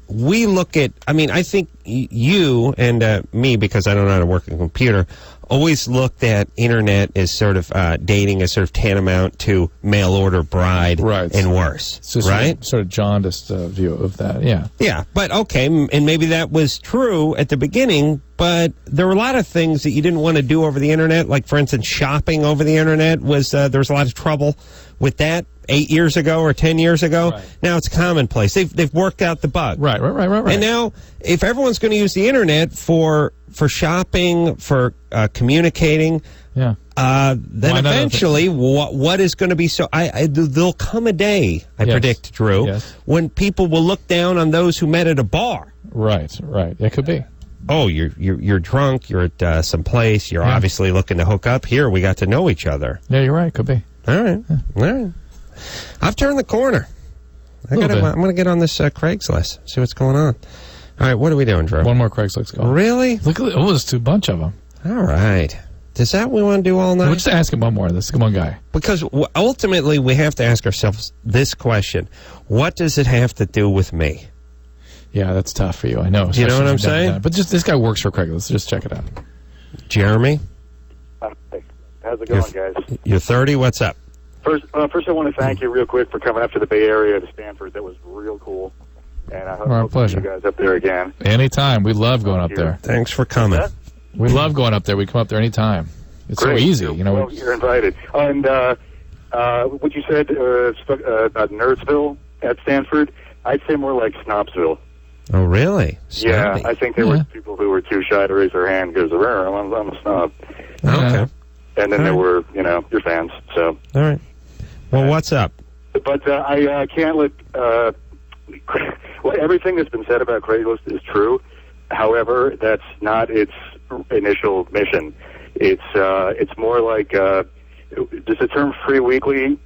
We look at, I think you and me, because I don't know how to work a computer, always looked at internet as sort of dating as sort of tantamount to mail order bride and worse, right? Sort of jaundiced view of that, yeah. Yeah, but okay, and maybe that was true at the beginning, but there were a lot of things that you didn't want to do over the internet, like, for instance, shopping over the internet was, there was a lot of trouble with that 8 years ago or 10 years ago. Right. Now it's commonplace. They've worked out the bug. Right. And now, if everyone's going to use the internet for shopping, for communicating, then eventually, what is going to be so? There'll come a day, I predict, Drew, when people will look down on those who met at a bar. Right. It could be. Oh, you're drunk. You're at some place. You're obviously looking to hook up. Here, we got to know each other. Yeah, you're right. Could be. All right. I've turned the corner. I'm going to get on this Craigslist, see what's going on. All right, what are we doing, Drew? One more Craigslist call. Really? Look at there's a bunch of them. All right. Is that what we want to do all night? We'll just ask him one more. This is one guy. Because ultimately, we have to ask ourselves this question. What does it have to do with me? Yeah, that's tough for you. I know. You know what I'm saying? But just this guy works for Craigslist. Just check it out. Jeremy? How's it going, guys? You're 30. What's up? First, I want to thank you real quick for coming up to the Bay Area to Stanford. That was real cool. And I hope to see you guys up there again. Anytime. We love going up there. Thanks for coming. We love going up there. We come up there anytime. It's Great. So easy. Well, you're invited. And what you said about Nerdsville at Stanford, I'd say more like Snobsville. Oh, really? Yeah, I think there were people who were too shy to raise their hand because I'm a snob. Okay. And then there were, your fans. So. All right. Well, what's up? But I can't let... everything that's been said about Craigslist is true. However, that's not its initial mission. It's more like... does the term free weekly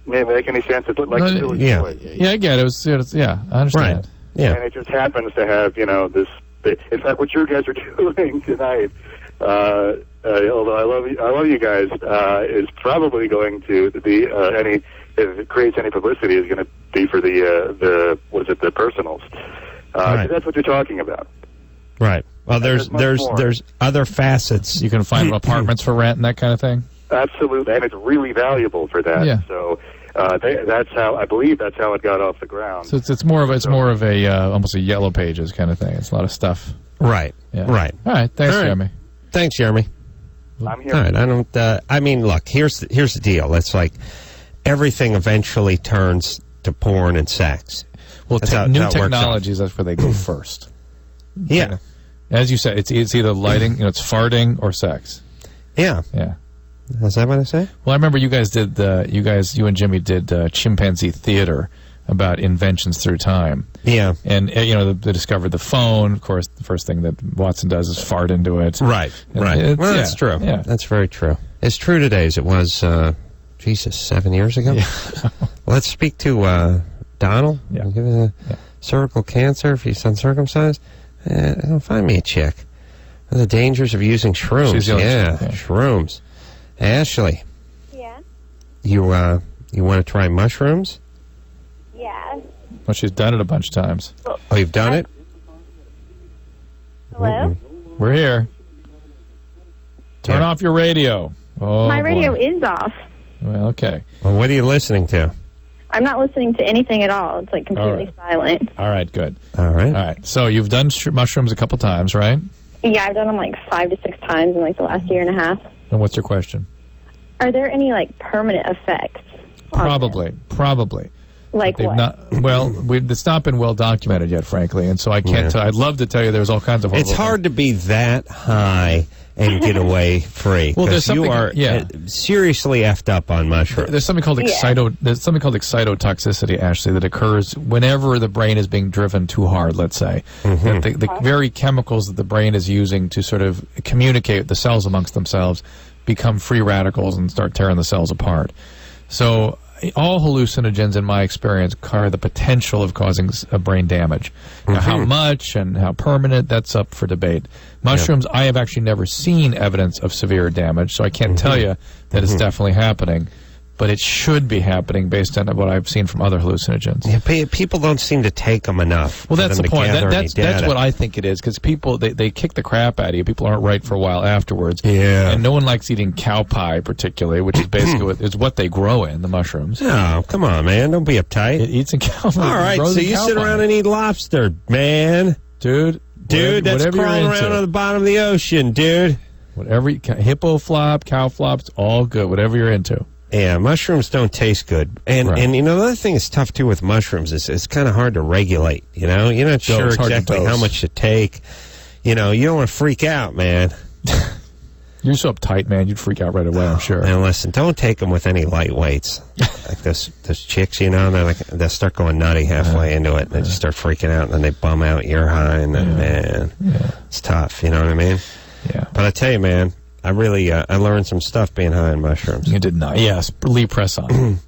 make any sense? It's like yeah, I get it. I understand. Right. Yeah. And it just happens to have, this... In fact, what you guys are doing tonight... although I love you guys, is probably going to be if it creates any publicity, is going to be for the personals. Right. That's what you're talking about. Right. Well, there's other facets. You can find apartments for rent and that kind of thing. Absolutely, and it's really valuable for that. Yeah. So that's how it got off the ground. So it's more of a almost a Yellow Pages kind of thing. It's a lot of stuff. Right. Yeah. Right. All right. Thanks, Jeremy. Thanks, Jeremy. I'm here. All right, I don't. I mean, look. Here's the deal. It's like everything eventually turns to porn and sex. Well, new technologies, that's where they go first. Yeah. As you said, it's either lighting, it's farting or sex. Yeah. Yeah. Is that what I say? Well, I remember you and Jimmy did chimpanzee theater about inventions through time. Yeah. And, they discovered the phone. Of course, the first thing that Watson does is fart into it. Right, right. Well, that's true. Yeah. That's very true. It's true today as it was, 7 years ago. Yeah. Let's speak to Donald. Yeah. Give him cervical cancer if he's uncircumcised. Find me a chick. The dangers of using shrooms. Shrooms. Ashley. Yeah? You want to try mushrooms? Yeah. Well, she's done it a bunch of times. Oh, you've done it? Hello? We're here. Turn off your radio. Oh, my radio is off. Well, okay. Well, what are you listening to? I'm not listening to anything at all. It's like completely silent. All right, good. All right. All right. So you've done mushrooms a couple times, right? Yeah, I've done them like 5 to 6 times in like the last year and a half. And what's your question? Are there any like permanent effects? Probably. Like what? It's not been well documented yet, frankly, and so I can't. I'd love to tell you there's all kinds of. It's hard to be that high and get away free. Well, there's something. You are seriously effed up on mushrooms. There's something called excitotoxicity, Ashley, that occurs whenever the brain is being driven too hard. Let's say that the very chemicals that the brain is using to sort of communicate with the cells amongst themselves become free radicals and start tearing the cells apart. So all hallucinogens, in my experience, carry the potential of causing brain damage. Now, how much and how permanent, that's up for debate. Mushrooms, I have actually never seen evidence of severe damage, so I can't tell you that it's definitely happening. But it should be happening based on what I've seen from other hallucinogens. Yeah, people don't seem to take them enough. Well, that's the point. That's what I think it is, because people, they kick the crap out of you. People aren't right for a while afterwards. Yeah. And no one likes eating cow pie, particularly, which is basically what they grow in, the mushrooms. Oh, come on, man. Don't be uptight. It eats in cow pie. All right, so you sit around and eat lobster, man. Dude, that's crawling around on the bottom of the ocean, dude. Whatever, hippo flop, cow flops, all good, whatever you're into. Yeah, mushrooms don't taste good. And the other thing that's tough, too, with mushrooms is it's kind of hard to regulate, You're not sure exactly how much to take. You don't want to freak out, man. You're so uptight, man. You'd freak out right away, I'm sure. And listen, don't take them with any light weights. Like those chicks, they'll start going nutty halfway into it. And they just start freaking out, and then they bum out ear high, and then, it's tough, you know what I mean? Yeah. But I tell you, man, I really, I learned some stuff being high on mushrooms. You did not. Yes, Lee press on.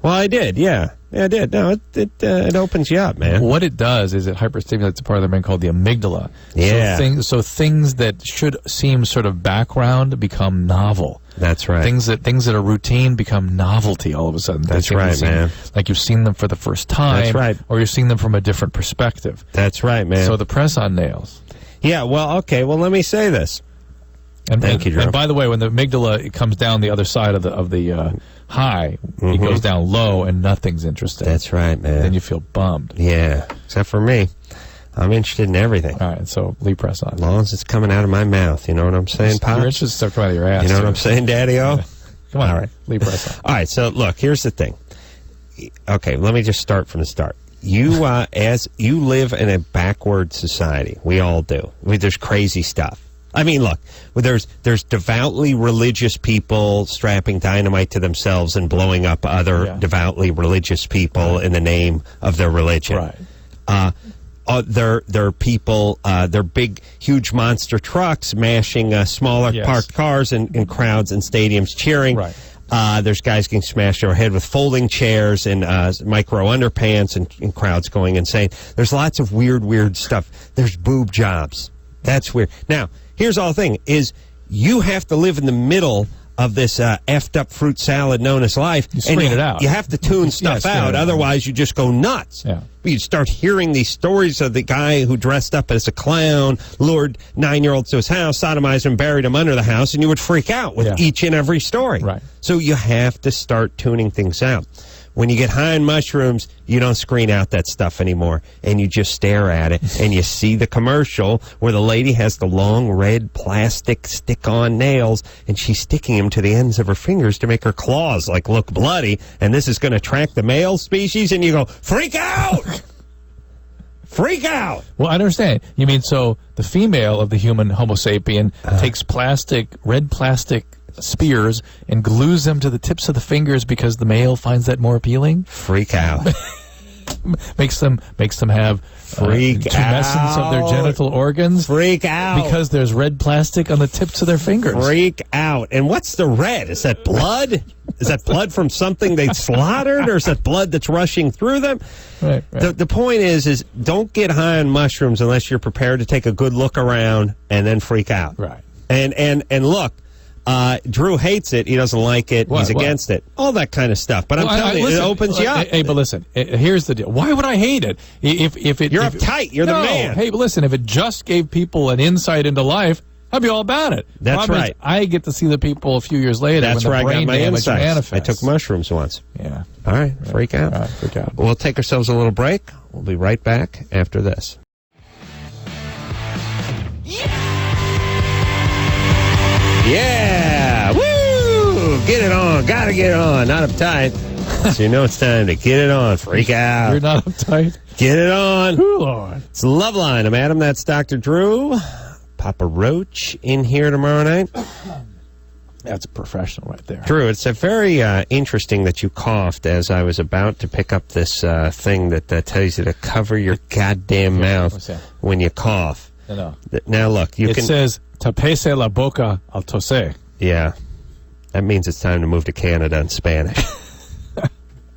Well, I did, yeah. Yeah, I did. No, it opens you up, man. What it does is it hyperstimulates a part of the brain called the amygdala. Yeah. So things that should seem sort of background become novel. That's right. Things that are routine become novelty all of a sudden. That's right, man. Like you've seen them for the first time. That's right. Or you're seeing them from a different perspective. That's right, man. So the press on nails. Yeah, well, okay. Well, let me say this. Thank you, Drew. And by the way, when the amygdala comes down the other side of the high, it goes down low, and nothing's interesting. That's right, man. Then you feel bummed. Yeah, except for me. I'm interested in everything. All right, so Lee press on. As long as it's coming out of my mouth, you know what I'm saying, Pop? You're interested in stuff coming out of your ass. You know what I'm saying, Daddy-O? Come on, all right, Lee press on. All right, so look, here's the thing. Okay, let me just start from the start. You, as you live in a backward society, we all do. There's crazy stuff. I mean, look, there's devoutly religious people strapping dynamite to themselves and blowing up other devoutly religious people in the name of their religion. Right. There are people, they're big, huge monster trucks mashing smaller parked cars in crowds and stadiums cheering. Right. There's guys getting smashed overhead with folding chairs and micro underpants and crowds going insane. There's lots of weird stuff. There's boob jobs. That's weird. Now, here's all the thing, is you have to live in the middle of this effed up fruit salad known as life. You screen it out. You have to tune stuff out, otherwise you just go nuts. Yeah. You start hearing these stories of the guy who dressed up as a clown, lured 9-year-olds to his house, sodomized him, buried him under the house, and you would freak out with each and every story. Right. So you have to start tuning things out. when you get high on mushrooms, you don't screen out that stuff anymore, and you just stare at it, and you see the commercial where the lady has the long red plastic stick-on nails, and she's sticking them to the ends of her fingers to make her claws look bloody, and this is going to attract the male species, and you go, freak out! Freak out! Well, I understand. You mean so the female of the human Homo sapien takes red plastic spears and glues them to the tips of the fingers because the male finds that more appealing? Freak out. makes them have tumescence of their genital organs. Freak out. Because there's red plastic on the tips of their fingers. Freak out. And what's the red? Is that blood? Is that blood from something they slaughtered, or is that blood that's rushing through them? Right. The point is don't get high on mushrooms unless you're prepared to take a good look around and then freak out. Right. And look, Drew hates it. He doesn't like it. He's against it. All that kind of stuff. But I'm telling you, it opens you up. Hey, but listen, here's the deal. Why would I hate it? You're uptight. You're the man. Hey, but listen, if it just gave people an insight into life, I'd be all about it. That's right. I get to see the people a few years later. That's when the where I brain got my damage insights. manifests. I took mushrooms once. Yeah. All right. Freak out. All right, freak out. We'll take ourselves a little break. We'll be right back after this. Yeah! Woo! Get it on. Gotta get it on. Not uptight. So you know it's time to get it on. Freak out. You're not uptight? Get it on. Ooh, Lord. It's Loveline. I'm Adam. That's Dr. Drew. Papa Roach in here tomorrow night. That's a professional right there. Drew, it's a very interesting that you coughed as I was about to pick up this thing that tells you to cover your goddamn mouth when you cough. No. Now, look. It says, tapese la boca al toser. Yeah. That means it's time to move to Canada in Spanish.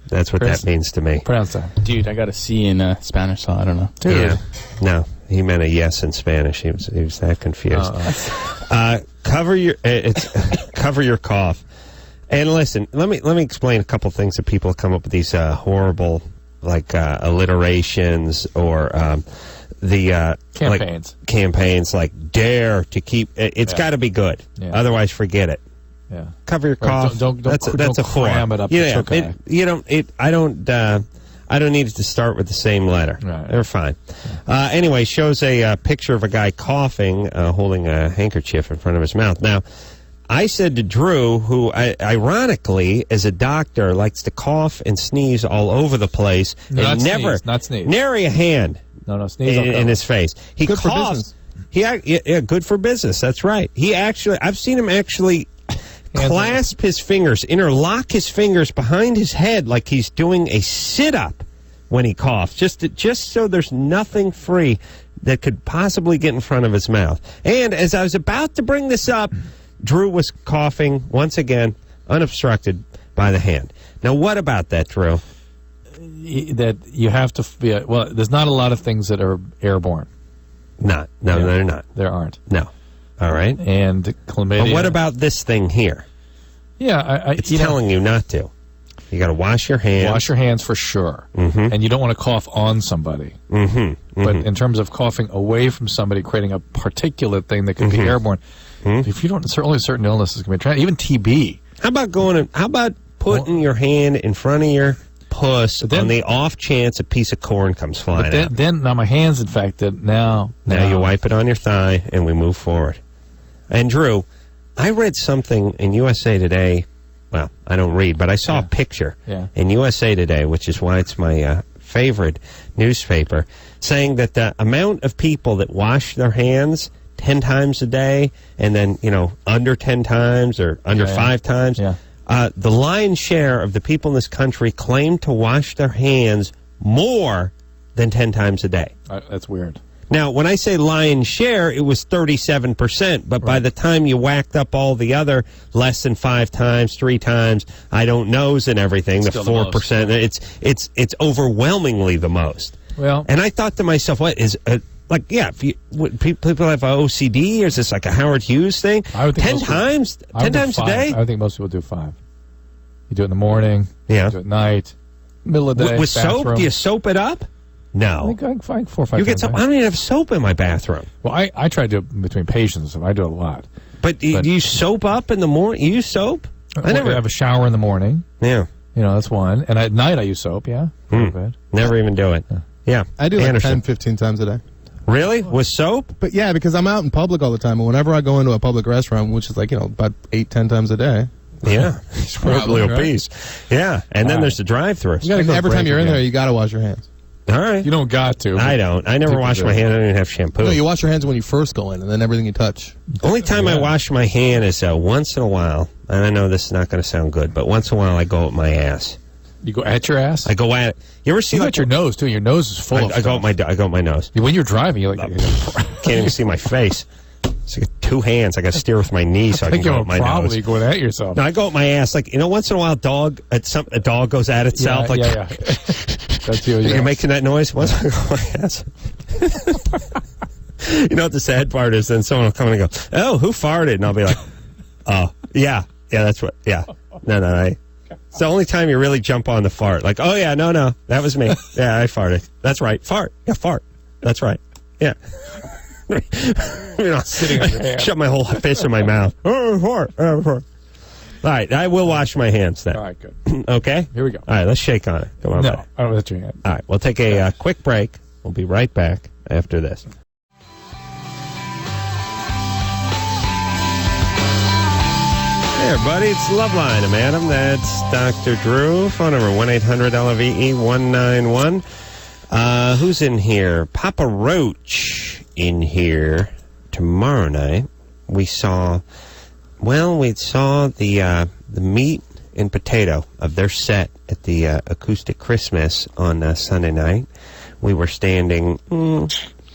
That's what that means to me. Pronounce that. Dude, I got a C in Spanish, so I don't know. Dude. Yeah. No, he meant a yes in Spanish. He was that confused. Cover your cough. And listen, let me explain a couple things that people come up with these horrible alliterations or the campaigns like dare to keep. It's got to be good. Yeah. Otherwise, forget it. Yeah. Cover your cough. That's a cram it up. Yeah, okay. I don't need it to start with the same letter. Right. They're fine. Anyway, shows a picture of a guy coughing, holding a handkerchief in front of his mouth. Now, I said to Drew, who ironically, as a doctor, likes to cough and sneeze all over the place, not and sneeze. Nary a hand. No, sneeze in his face. He good coughs. For business. Good for business. That's right. I've seen him actually clasp his fingers, interlock his fingers behind his head like he's doing a sit-up when he coughs, just so there's nothing free that could possibly get in front of his mouth. And as I was about to bring this up, Drew was coughing once again, unobstructed by the hand. Now, what about that, Drew? That you have to be... Well, there's not a lot of things that are airborne. No, they're not. There aren't. No. All right. And chlamydia. But what about this thing here? Yeah, it's telling you not to. You got to wash your hands. Wash your hands for sure. Mm-hmm. And you don't want to cough on somebody. Mm-hmm. Mm-hmm. But in terms of coughing away from somebody, creating a particulate thing that could be airborne, if you don't, only certain illnesses can be transmitted. Even TB. How about putting your hand in front of your puss on the off chance a piece of corn comes flying out? Now my hand's infected. Now you wipe it on your thigh and we move forward. And Drew, I read something in USA Today. Well, I don't read, but I saw a picture in USA Today, which is why it's my favorite newspaper, saying that the amount of people that wash their hands 10 times a day and then, under 10 times or under 5 times, the lion's share of the people in this country claim to wash their hands more than 10 times a day. That's weird. Now, when I say lion's share, it was 37%, but by the time you whacked up all the other less than 5 times, 3 times, I don't knows and everything, the 4%, it's overwhelmingly the most. Well, and I thought to myself, what is people have OCD, or is this like a Howard Hughes thing? 10 times a day? I think most people do 5. You do it in the morning, you do it at night, middle of the day, with soap? Do you soap it up? No. I think 4 or 5 you get soap? I don't even have soap in my bathroom. Well, I try to do it between patients, so I do it a lot. But do you soap up in the morning? You use soap? I never have a shower in the morning. Yeah. That's one. And at night I use soap, yeah. Never even do it. Yeah. I do like 10, 15 times a day. Really? With soap? But yeah, because I'm out in public all the time, and whenever I go into a public restaurant, which is like, about 8, 10 times a day. Yeah. He's probably obese. Right? Yeah. And then there's the drive-thru. Every time you're in there, you got to wash your hands. All right. You don't got to. I don't. I never wash my hands. I don't even have shampoo. No, you wash your hands when you first go in, and then everything you touch. Only time I wash my hand is once in a while, and I know this is not going to sound good, but once in a while I go at my ass. You go at your ass? I go at it. You ever see at your nose, too. Your nose is full of stuff. I go at my nose. When you're driving, you're like... Can't even see my face. It's like 2 hands. I got to steer with my knee so I can go at my nose. Probably going at yourself. No, I go at my ass. Like, once in a while a dog goes at itself. Yeah. That's you. You're making that noise? Once I go at my ass. You know what the sad part is? Then someone will come in and go, oh, who farted? And I'll be like, oh, yeah, that's what, yeah. No. It's the only time you really jump on the fart. Like, oh, yeah, no, that was me. Yeah, I farted. That's right. Fart. Yeah, fart. That's right. Yeah. Sitting on your hand. Shut my whole fist in my mouth. Oh, fart. All right, I will wash my hands then. All right, good. Okay? Here we go. All right, let's shake on it. Come on, No, buddy. I don't let your hand. All right, we'll take a quick break. We'll be right back after this. Hey, everybody, it's Loveline. I'm Adam. That's Dr. Drew. Phone number 1-800-LVE-191. Who's in here? Papa Roach in here tomorrow night. We saw the meat and potato of their set at the Acoustic Christmas on Sunday night. We were standing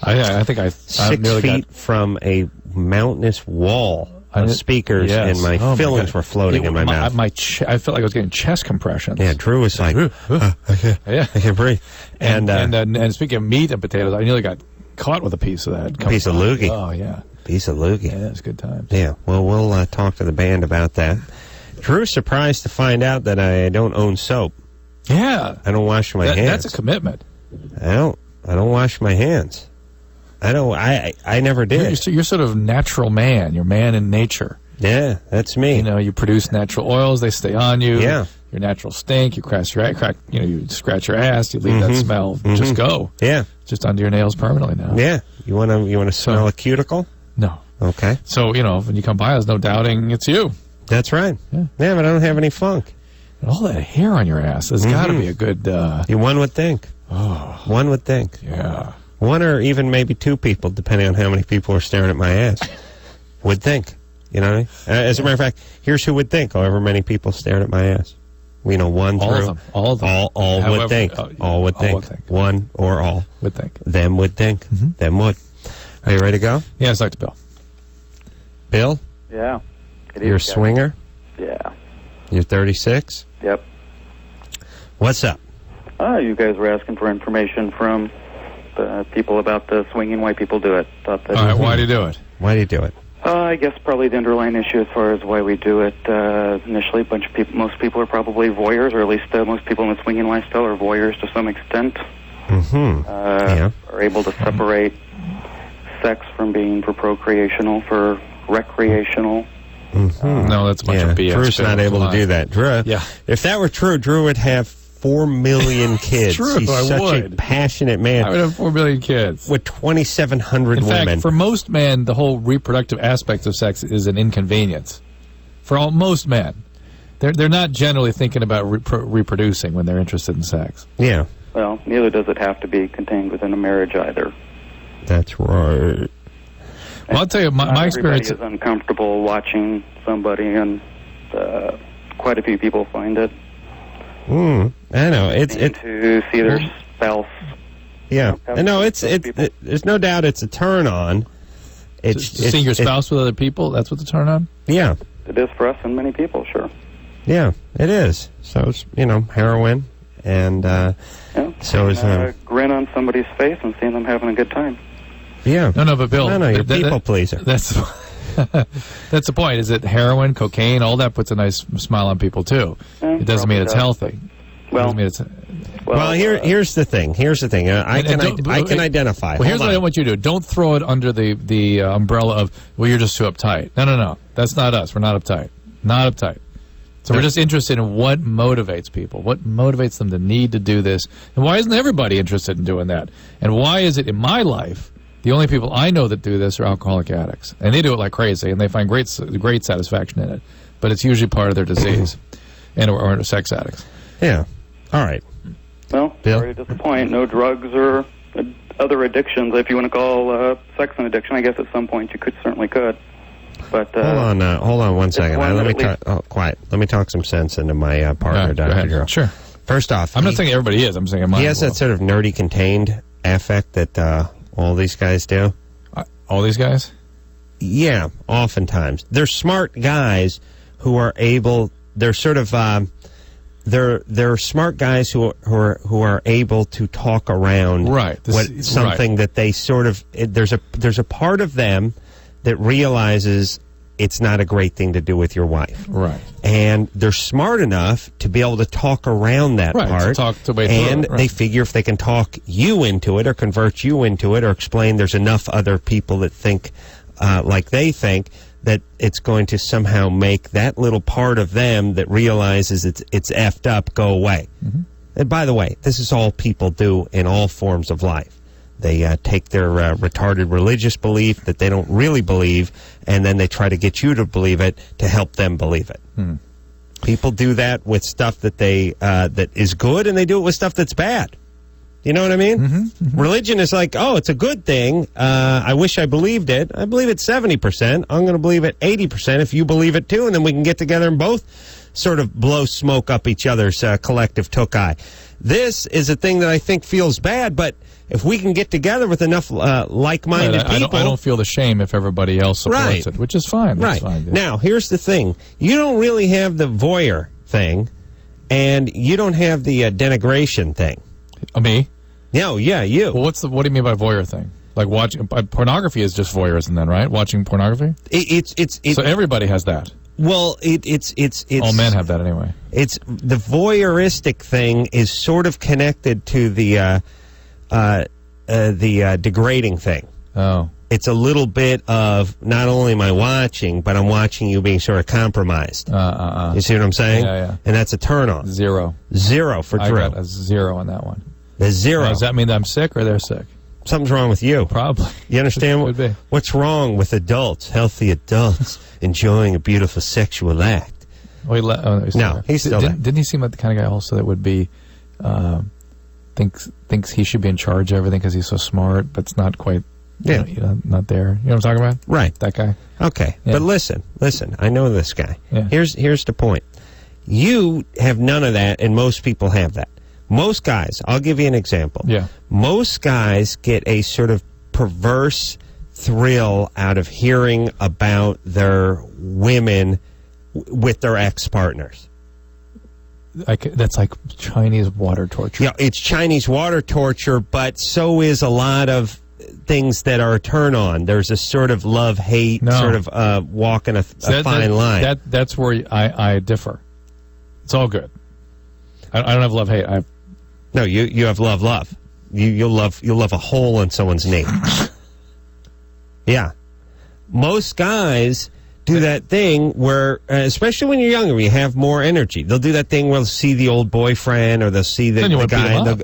I think I 6 feet from a mountainous wall of speakers, and my fillings were floating in my mouth. I felt like I was getting chest compressions. Yeah, Drew was like, I can't breathe. And speaking of meat and potatoes, I nearly got caught with a piece of that. Piece of loogie. Oh, yeah. Piece of loogie. Yeah, it's good times. Yeah, well, we'll talk to the band about that. Drew's surprised to find out that I don't own soap. Yeah. I don't wash my hands. That's a commitment. I don't wash my hands. I never did. You're sort of natural man. You're man in nature. Yeah, that's me. You produce natural oils. They stay on you. Yeah. Your natural stink. You you scratch your ass. You leave that smell. Just go. Yeah. Just under your nails permanently now. Yeah. You want to smell a cuticle? No. Okay. So, when you come by, there's no doubting it's you. That's right. Yeah, but I don't have any funk. And all that hair on your ass. There's got to be a good... One would think. Oh. One would think. Yeah. One or even maybe 2 people, depending on how many people are staring at my ass, would think. You know what I mean? As a matter of fact, here's who would think, however many people stared at my ass. One all through. Of them. All of them. All However, would think. All would think. One or all. Would think. Them would think. Them would. Are you ready to go? Yeah, it's Dr. Bill. Bill? Yeah. You're a swinger? Yeah. You're 36? Yep. What's up? You guys were asking for information from the people about the swinging, why people do it. All right, why do you do it? Why do you do it? I guess probably the underlying issue as far as why we do it. Initially, most people are probably voyeurs, or at least most people in the swinging lifestyle are voyeurs to some extent. Are able to separate sex from being for procreational, for recreational. No, that's a bunch of BS. Drew's not able to do that. Drew, if that were true, Drew would have 4 million kids. True, He's such a passionate man. I would have 4 million kids. With 2,700 women. In fact, for most men, the whole reproductive aspect of sex is an inconvenience. For most men. They're not generally thinking about reproducing when they're interested in sex. Yeah. Well, neither does it have to be contained within a marriage either. That's right. Well, I'll tell you, my experience is uncomfortable watching somebody, and quite a few people find it. I know to see their spouse. Yeah, no, there's no doubt it's a turn on. It's seeing your spouse with other people. That's what the turn on. Yeah, it is for us and many people. Sure. Yeah, it is. So it's heroin, and so is a grin on somebody's face and seeing them having a good time. Yeah. No, but Bill, no, you're a people pleaser. That's that's the point. Is it heroin, cocaine, all that puts a nice smile on people too. It doesn't mean it's healthy. Well, here's the thing. I can identify. Well, here's what I want you to do. Don't throw it under the umbrella of, well, you're just too uptight. No. That's not us. We're not uptight. Not uptight. So we're just interested in what motivates people, what motivates them to need to do this, and why isn't everybody interested in doing that? And why is it in my life the only people I know that do this are alcoholic addicts, and they do it like crazy, and they find great satisfaction in it, but it's usually part of their disease, or sex addicts. Yeah. All right. Well, Bill? sorry to disappoint. No drugs or other addictions. If you want to call sex an addiction, I guess at some point you certainly could. But hold on one second. Let me talk. Oh, quiet. Let me talk some sense into my partner, Dr. Joe. Sure. First off, I'm not saying everybody is. I'm saying he has that sort of nerdy contained affect that all these guys do. All these guys? Yeah, oftentimes they're smart guys who are able. They're sort of they're smart guys who are able to talk around something that they sort of. There's a part of them that realizes it's not a great thing to do with your wife. Right. And they're smart enough to be able to talk around that part. And they figure if they can talk you into it or convert you into it or explain there's enough other people that think like they think, that it's going to somehow make that little part of them that realizes it's effed up go away. Mm-hmm. And by the way, this is all people do in all forms of life. They take their retarded religious belief that they don't really believe, and then they try to get you to believe it to help them believe it. Hmm. People do that with stuff that that is good, and they do it with stuff that's bad. You know what I mean? Mm-hmm, mm-hmm. Religion is like, oh, it's a good thing. I wish I believed it. I believe it 70%. I'm going to believe it 80% if you believe it too, and then we can get together and both sort of blow smoke up each other's collective tokai. This is a thing that I think feels bad, but if we can get together with enough like-minded people... I don't feel the shame if everybody else supports it, which is fine. That's fine, dude. Now, here's the thing. You don't really have the voyeur thing, and you don't have the denigration thing. Me? No, yeah, you. Well, what do you mean by voyeur thing? Like watching... pornography is just voyeurism then, right? Watching pornography? So everybody has that. Well, it's all men have that anyway. It's the voyeuristic thing is sort of connected to the degrading thing. Oh, it's a little bit of not only am I watching, but I'm watching you being sort of compromised. You see what I'm saying? Yeah. And that's a turn on. Zero for Drew. I got a 0 on that one. The 0. Now, does that mean that I'm sick or they're sick? Something's wrong with you. Probably. You understand what's wrong with adults, healthy adults, enjoying a beautiful sexual act? No, he's still there. Didn't he seem like the kind of guy also that would be thinks he should be in charge of everything because he's so smart, but it's not quite not there. You know what I'm talking about? Right. That guy. Okay. Yeah. But listen, I know this guy. Yeah. Here's the point. You have none of that, and most people have that. Most guys, I'll give you an example. Yeah. Most guys get a sort of perverse thrill out of hearing about their women with their ex-partners. That's like Chinese water torture. Yeah, it's Chinese water torture, but so is a lot of things that are a turn-on. There's a sort of love-hate, sort of walking a fine line. That's where I differ. It's all good. I don't have love-hate. No, you have love. You'll love a hole in someone's knee. Yeah. Most guys do that thing where, especially when you're younger, you have more energy. They'll do that thing where they'll see the old boyfriend or they'll see the guy. And they'll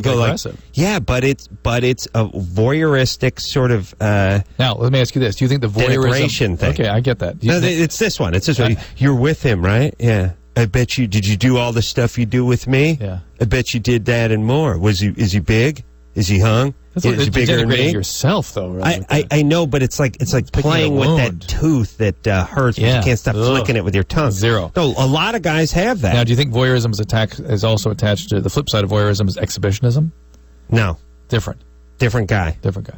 go like, yeah, but it's a voyeuristic sort of. Now, let me ask you this: do you think the voyeurism thing? Okay, I get that. No, it's this one. It's this one. You're with him, right? Yeah. I bet you. Did you do all the stuff you do with me? Yeah. I bet you did that and more. Is he big? Is he hung? Is he bigger than me? Yourself, though. Right? I know, but it's like playing with that tooth that hurts, but you can't stop flicking it with your tongue. 0. No, a lot of guys have that. Now, do you think voyeurism is also attached to the flip side of voyeurism is exhibitionism? No. Different guy. Okay.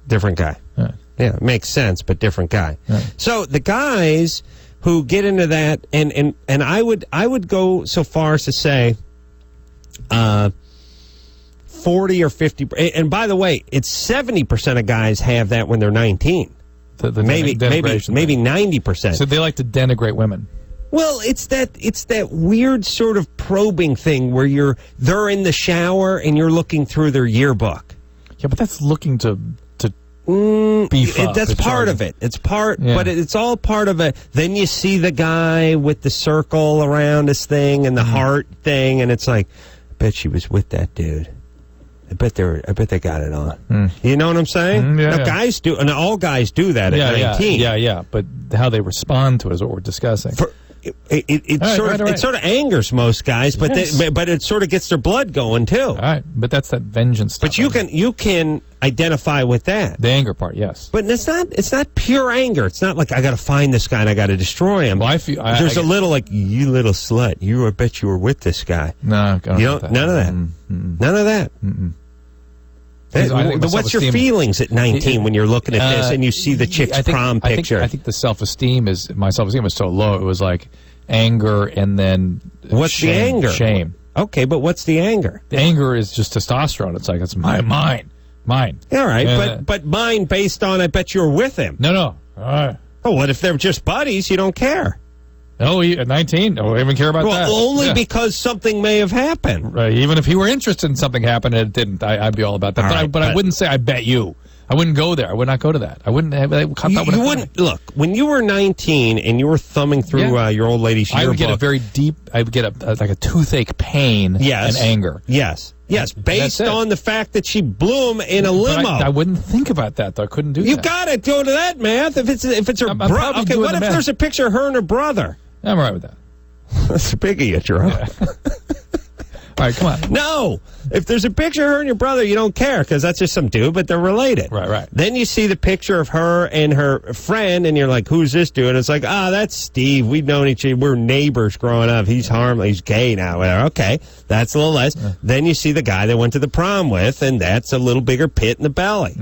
Different guy. Right. Yeah, it makes sense, but different guy. Right. So the guys who get into that, and I would go so far as to say, 40 or 50, and by the way, it's 70% of guys have that when they're 19. Maybe 90%. So they like to denigrate women. Well, it's that weird sort of probing thing where they're in the shower and you're looking through their yearbook. Yeah, but that's looking to beef up. That's part of it. It's part, but it's all part of it. Then you see the guy with the circle around his thing and the heart thing, and it's like, I bet she was with that dude. I bet they got it on. You know what I'm saying? Guys do, and all guys do that at 19. Yeah. But how they respond to it is what we're discussing. It sort of angers most guys, but but it sort of gets their blood going too. All right, but that's that vengeance stuff. But you can identify with that. The anger part, yes. But it's not pure anger. It's not like I got to find this guy and I got to destroy him. Well, there's a little like, you little slut. I bet you were with this guy. No, none of that. None of that. What's your feelings at 19 when you're looking at this and you see the chick's prom picture? I think the my self-esteem was so low. It was like anger and then what's shame, the anger? Shame. Okay, but what's the anger? The anger is just testosterone. It's like, it's mine. All right, but mine based on I bet you're with him. No. All right. Oh, what if they're just buddies? You don't care. Oh, at 19? Oh, I even care about that. Only because something may have happened. Right. Even if he were interested in something happened and it didn't, I'd be all about that. But I wouldn't say I bet you. I wouldn't go there. I would not go to that. I wouldn't. You wouldn't look when you were 19 and you were thumbing through your old lady's yearbook. I would get a very deep. I would get like a toothache pain and anger. Yes, based on the fact that she blew him in a limo. I wouldn't think about that though. I couldn't do that. You got to go to that math. If it's her brother. Okay, what if there's a picture of her and her brother? I'm all right with that. That's big of you, Jerome. Yeah. All right, come on. No. If there's a picture of her and your brother, you don't care because that's just some dude, but they're related. Right. Then you see the picture of her and her friend, and you're like, who's this dude? And it's like, that's Steve. We've known each other. We're neighbors growing up. He's harmless. He's gay now. Whatever. Okay, that's a little less. Then you see the guy they went to the prom with, and that's a little bigger pit in the belly.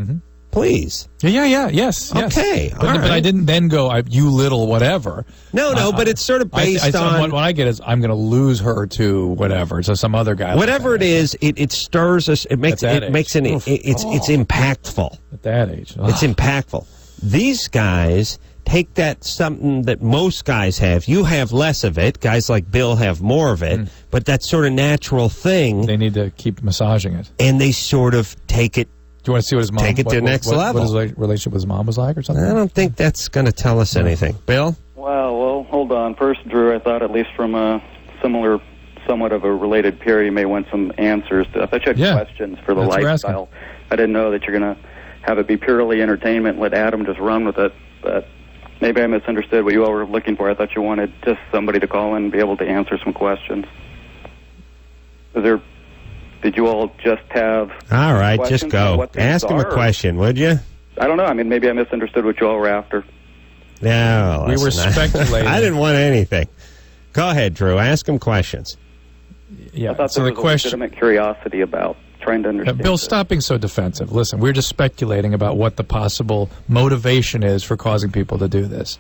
Please. Yes. Okay. But I didn't then go, you little whatever. No, but it's sort of based on... What I get is I'm going to lose her to whatever, so some other guy. Whatever it is, it stirs us. It makes it's impactful. At that age. It's impactful. These guys take that something that most guys have. You have less of it. Guys like Bill have more of it. But that sort of natural thing... They need to keep massaging it. And they sort of take it... Do you want to see what his mom... Take it to the next level. What his relationship with his mom was like or something? I don't think that's going to tell us anything. Bill? Well, hold on. First, Drew, I thought at least from a somewhat of a related peer, you may want some answers. I thought you had questions for the lifestyle. I didn't know that you're going to have it be purely entertainment and let Adam just run with it. But maybe I misunderstood what you all were looking for. I thought you wanted just somebody to call in and be able to answer some questions. Did you all just have... All right, just go. Ask him a question, would you? I don't know. I mean, maybe I misunderstood what you all were after. No, we were speculating. I didn't want anything. Go ahead, Drew. Ask him questions. Yeah. I thought there was a legitimate curiosity about trying to understand. Bill, stop being so defensive. Listen, we're just speculating about what the possible motivation is for causing people to do this.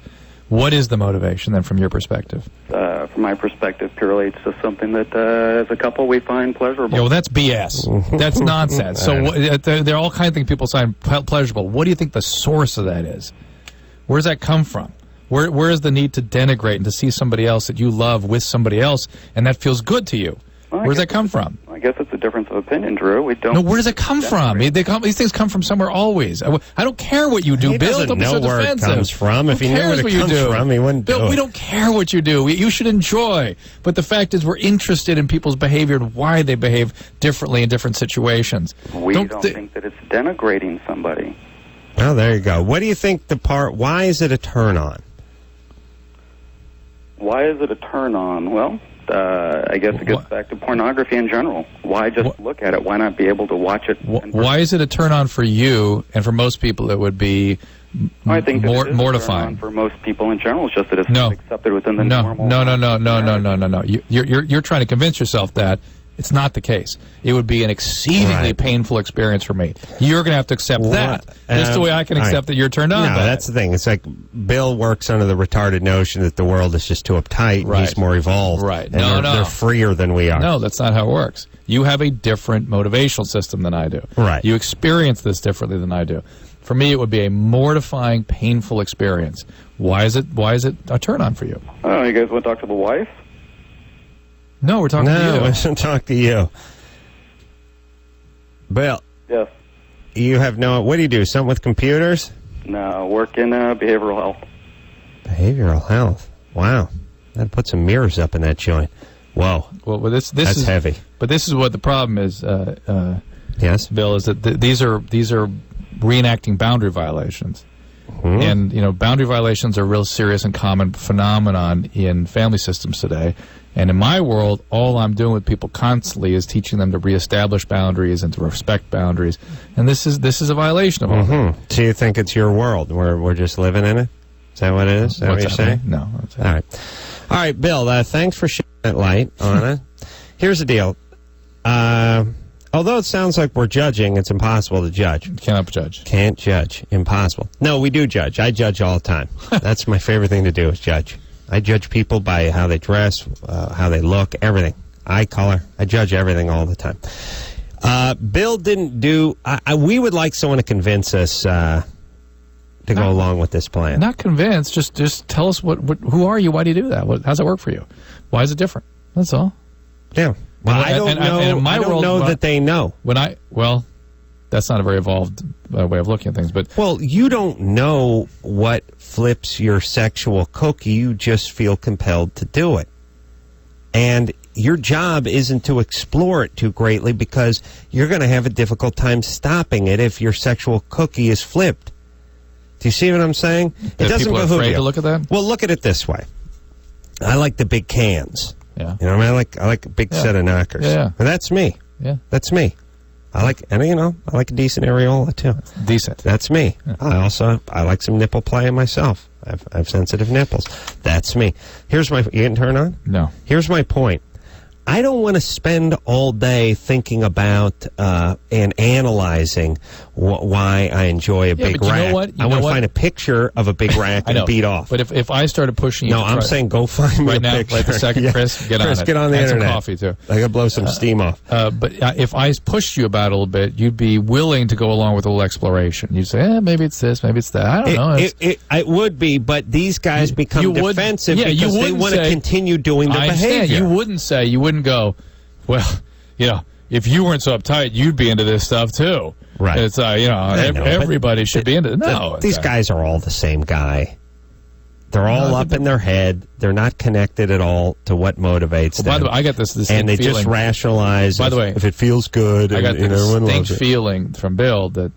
What is the motivation, then, from your perspective? From my perspective, purely it's just something that, as a couple, we find pleasurable. Yeah, well, that's BS. That's nonsense. So there are all kinds of things people find pleasurable. What do you think the source of that is? Where does that come from? Where is the need to denigrate and to see somebody else that you love with somebody else, and that feels good to you? Where does that come from? I guess it's a difference of opinion, Drew. We don't. No, where does it come from? These things come from somewhere always. I don't care what you do, Bill. Don't be so defensive. Where it comes from. If he knew where it comes from, he wouldn't do it. Bill, we don't care what you do. You should enjoy. But the fact is, we're interested in people's behavior and why they behave differently in different situations. We don't think that it's denigrating somebody. Oh, there you go. What do you think why is it a turn on? Why is it a turn on? Well, I guess it gets back to pornography in general. Why just look at it? Why not be able to watch it? Why is it a turn on for you? And for most people, it would be I think mortifying. For most people in general, it's just that it's not accepted within the normal. No. You're trying to convince yourself that. It's not the case. It would be an exceedingly painful experience for me. You're going to have to accept that. Just the way I can accept that you're turned on. No, that's the thing. It's like Bill works under the retarded notion that the world is just too uptight and he's more evolved. Right. And they're freer than we are. No, that's not how it works. You have a different motivational system than I do. Right. You experience this differently than I do. For me, it would be a mortifying, painful experience. Why is it a turn on for you? Oh, you guys want to talk to the wife? No, we're talking to you. No, I shouldn't talk to you. Bill. Yes. You have no... What do you do? Something with computers? No, work in behavioral health. Behavioral health. Wow. I'd put some mirrors up in that joint. Whoa. Well, that's heavy. But this is what the problem is, yes, Bill, is that these are reenacting boundary violations. Mm-hmm. And, boundary violations are a real serious and common phenomenon in family systems today. And in my world, all I'm doing with people constantly is teaching them to reestablish boundaries and to respect boundaries. And this is a violation of all that. So you think it's your world? We're just living in it? Is that what it is? Is that what you're saying? No. All right, Bill, thanks for shedding that light on it. Here's the deal. Although it sounds like we're judging, it's impossible to judge. Cannot judge. Can't judge. Impossible. No, we do judge. I judge all the time. That's my favorite thing to do is judge. I judge people by how they dress, how they look, everything. Eye color. I judge everything all the time. Bill didn't do... we would like someone to convince us to go along with this plan. Not convinced. Just tell us who are you? Why do you do that? How's that work for you? Why is it different? That's all. Yeah. Well, I don't know that they know. That's not a very evolved way of looking at things. But you don't know what flips your sexual cookie. You just feel compelled to do it. And your job isn't to explore it too greatly because you're going to have a difficult time stopping it if your sexual cookie is flipped. Do you see what I'm saying? It doesn't behoove you. Afraid to look at that? Well, look at it this way. I like the big cans. Yeah. You know what I mean? I like a big set of knockers. Yeah. And that's me. Yeah. That's me. I like a decent areola too. Decent. That's me. Yeah. I like some nipple play myself. I have sensitive nipples. That's me. You getting turned on? No. Here's my point. I don't want to spend all day thinking about and analyzing why I enjoy a big rack. You know what? I want to find a picture of a big rack and beat off. But if I started pushing you... No, I'm saying go find me a picture. Right the second, yeah. Chris, get on it. Get on the internet. Some coffee, too. I got to blow some steam off. But if I pushed you about it a little bit, you'd be willing to go along with a little exploration. You'd say, maybe it's this, maybe it's that. I don't know. It would be, but these guys become defensive because they want to continue doing the behavior. You wouldn't go, well, if you weren't so uptight, you'd be into this stuff too. Right. It's everybody should be into it. No, these guys are all the same guy. They're all up in their head. They're not connected at all to what motivates them. By the way, I got this and they feeling, just rationalize. By the way, if it feels good, I got this distinct feeling from Bill that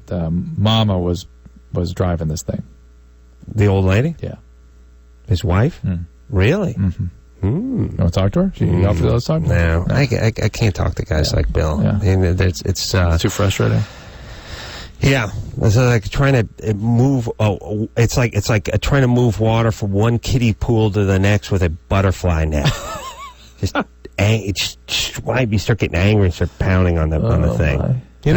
Mama was driving this thing. The old lady? Yeah. His wife? Really? Mm-hmm. You want to talk to her? She offered to talk? No. I can't talk to guys like Bill. Yeah. It's too frustrating. Yeah, it's like trying to move. It's like trying to move water from one kiddie pool to the next with a butterfly net. Why you start getting angry and start pounding on the thing? He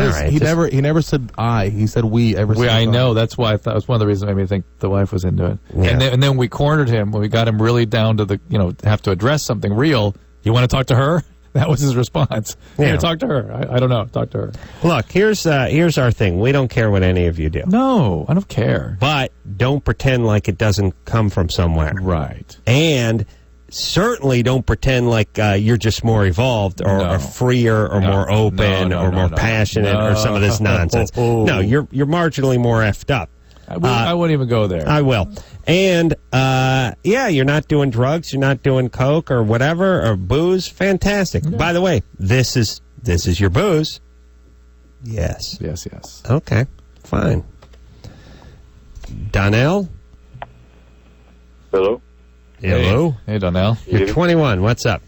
never said I. He said we. I know. That's why I thought it was one of the reasons that made me think the wife was into it. Yeah. And then we cornered him when we got him really down to have to address something real. You want to talk to her? That was his response. Yeah, talk to her. I don't know. Talk to her. Look, here's our thing. We don't care what any of you do. No, I don't care. But don't pretend like it doesn't come from somewhere. Right. And certainly don't pretend like you're just more evolved or freer or more open or more passionate or some of this nonsense. No, you're marginally more effed up. I wouldn't even go there. I will. And, you're not doing drugs, you're not doing coke or whatever, or booze. Fantastic. Yeah. By the way, this is your booze. Yes. Yes. Okay, fine. Donnell? Hello? Hello? Hey, Donnell. You're 21. What's up?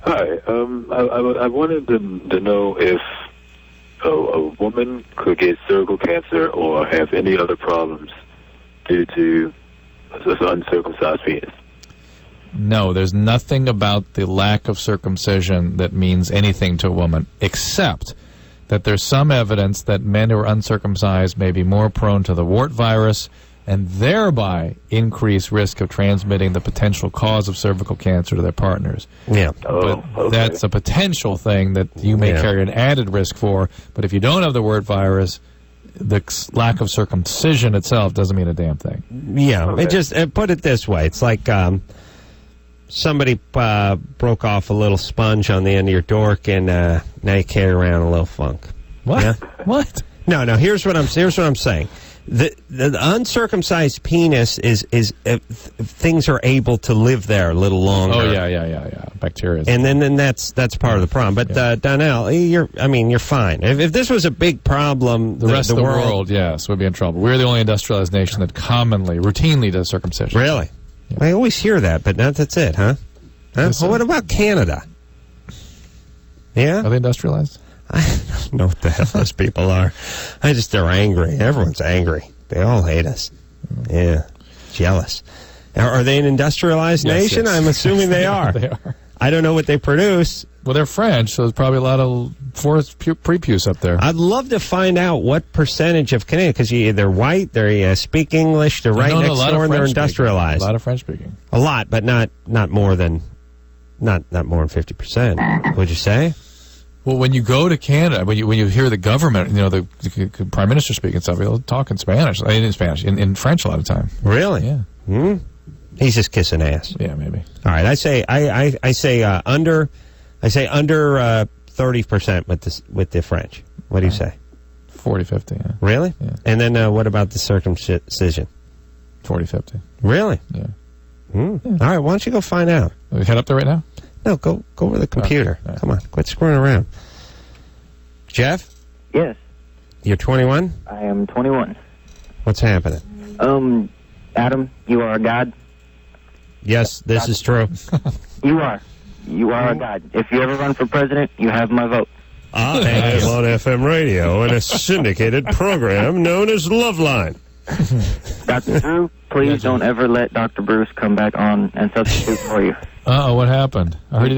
Hi. I wanted to know if a woman could get cervical cancer or have any other problems due to an uncircumcised penis. No, there's nothing about the lack of circumcision that means anything to a woman, except that there's some evidence that men who are uncircumcised may be more prone to the wart virus and thereby increase risk of transmitting the potential cause of cervical cancer to their partners. Yeah. But that's a potential thing that you may carry an added risk for, but if you don't have the wart virus, the lack of circumcision itself doesn't mean a damn thing. Yeah, it just put it this way. It's like somebody broke off a little sponge on the end of your dork, and now you carry around a little funk. What? Yeah? What? No. Here's what I'm saying. The uncircumcised penis is things are able to live there a little longer. Oh yeah. Bacteria. And then that's part of the problem. But Donnell, you're fine. If this was a big problem, the rest of the world, yes, would be in trouble. We're the only industrialized nation that routinely does circumcision. Really? Yeah. I always hear that, but that's it, huh? Well, what about Canada? Yeah? Are they industrialized? I don't know what the hell those people are. They're angry. Everyone's angry. They all hate us. Yeah. Jealous. Are they an industrialized nation? Yes. I'm assuming they are. They are. I don't know what they produce. Well, they're French, so there's probably a lot of forest prepuce up there. I'd love to find out what percentage of Canadians, because they're white, they speak English, they're right next door, and they're industrialized. A lot of French speaking. A lot, but not more than 50%. Would you say? Well, when you go to Canada, when you hear the government, the prime minister speaking stuff, he'll talk in Spanish. In French a lot of the time. Really? Yeah. Hmm? He's just kissing ass. Yeah, maybe. All right, I say under 30% with the French. What do you say? 40-50. Yeah. Really? Yeah. And then what about the circumcision? 40-50. Really? Yeah. Yeah. All right, why don't you go find out? We head up there right now? No, go over to the computer. Okay. Come on, quit screwing around. Jeff? Yes. You're 21? I am 21. What's happening? Adam, you are a god? Yes, this is true. You are. You are a god. If you ever run for president, you have my vote. I am on FM radio in a syndicated program known as Loveline. Dr. Drew, please don't ever let Dr. Bruce come back on and substitute for you. Uh-oh, what happened? I thought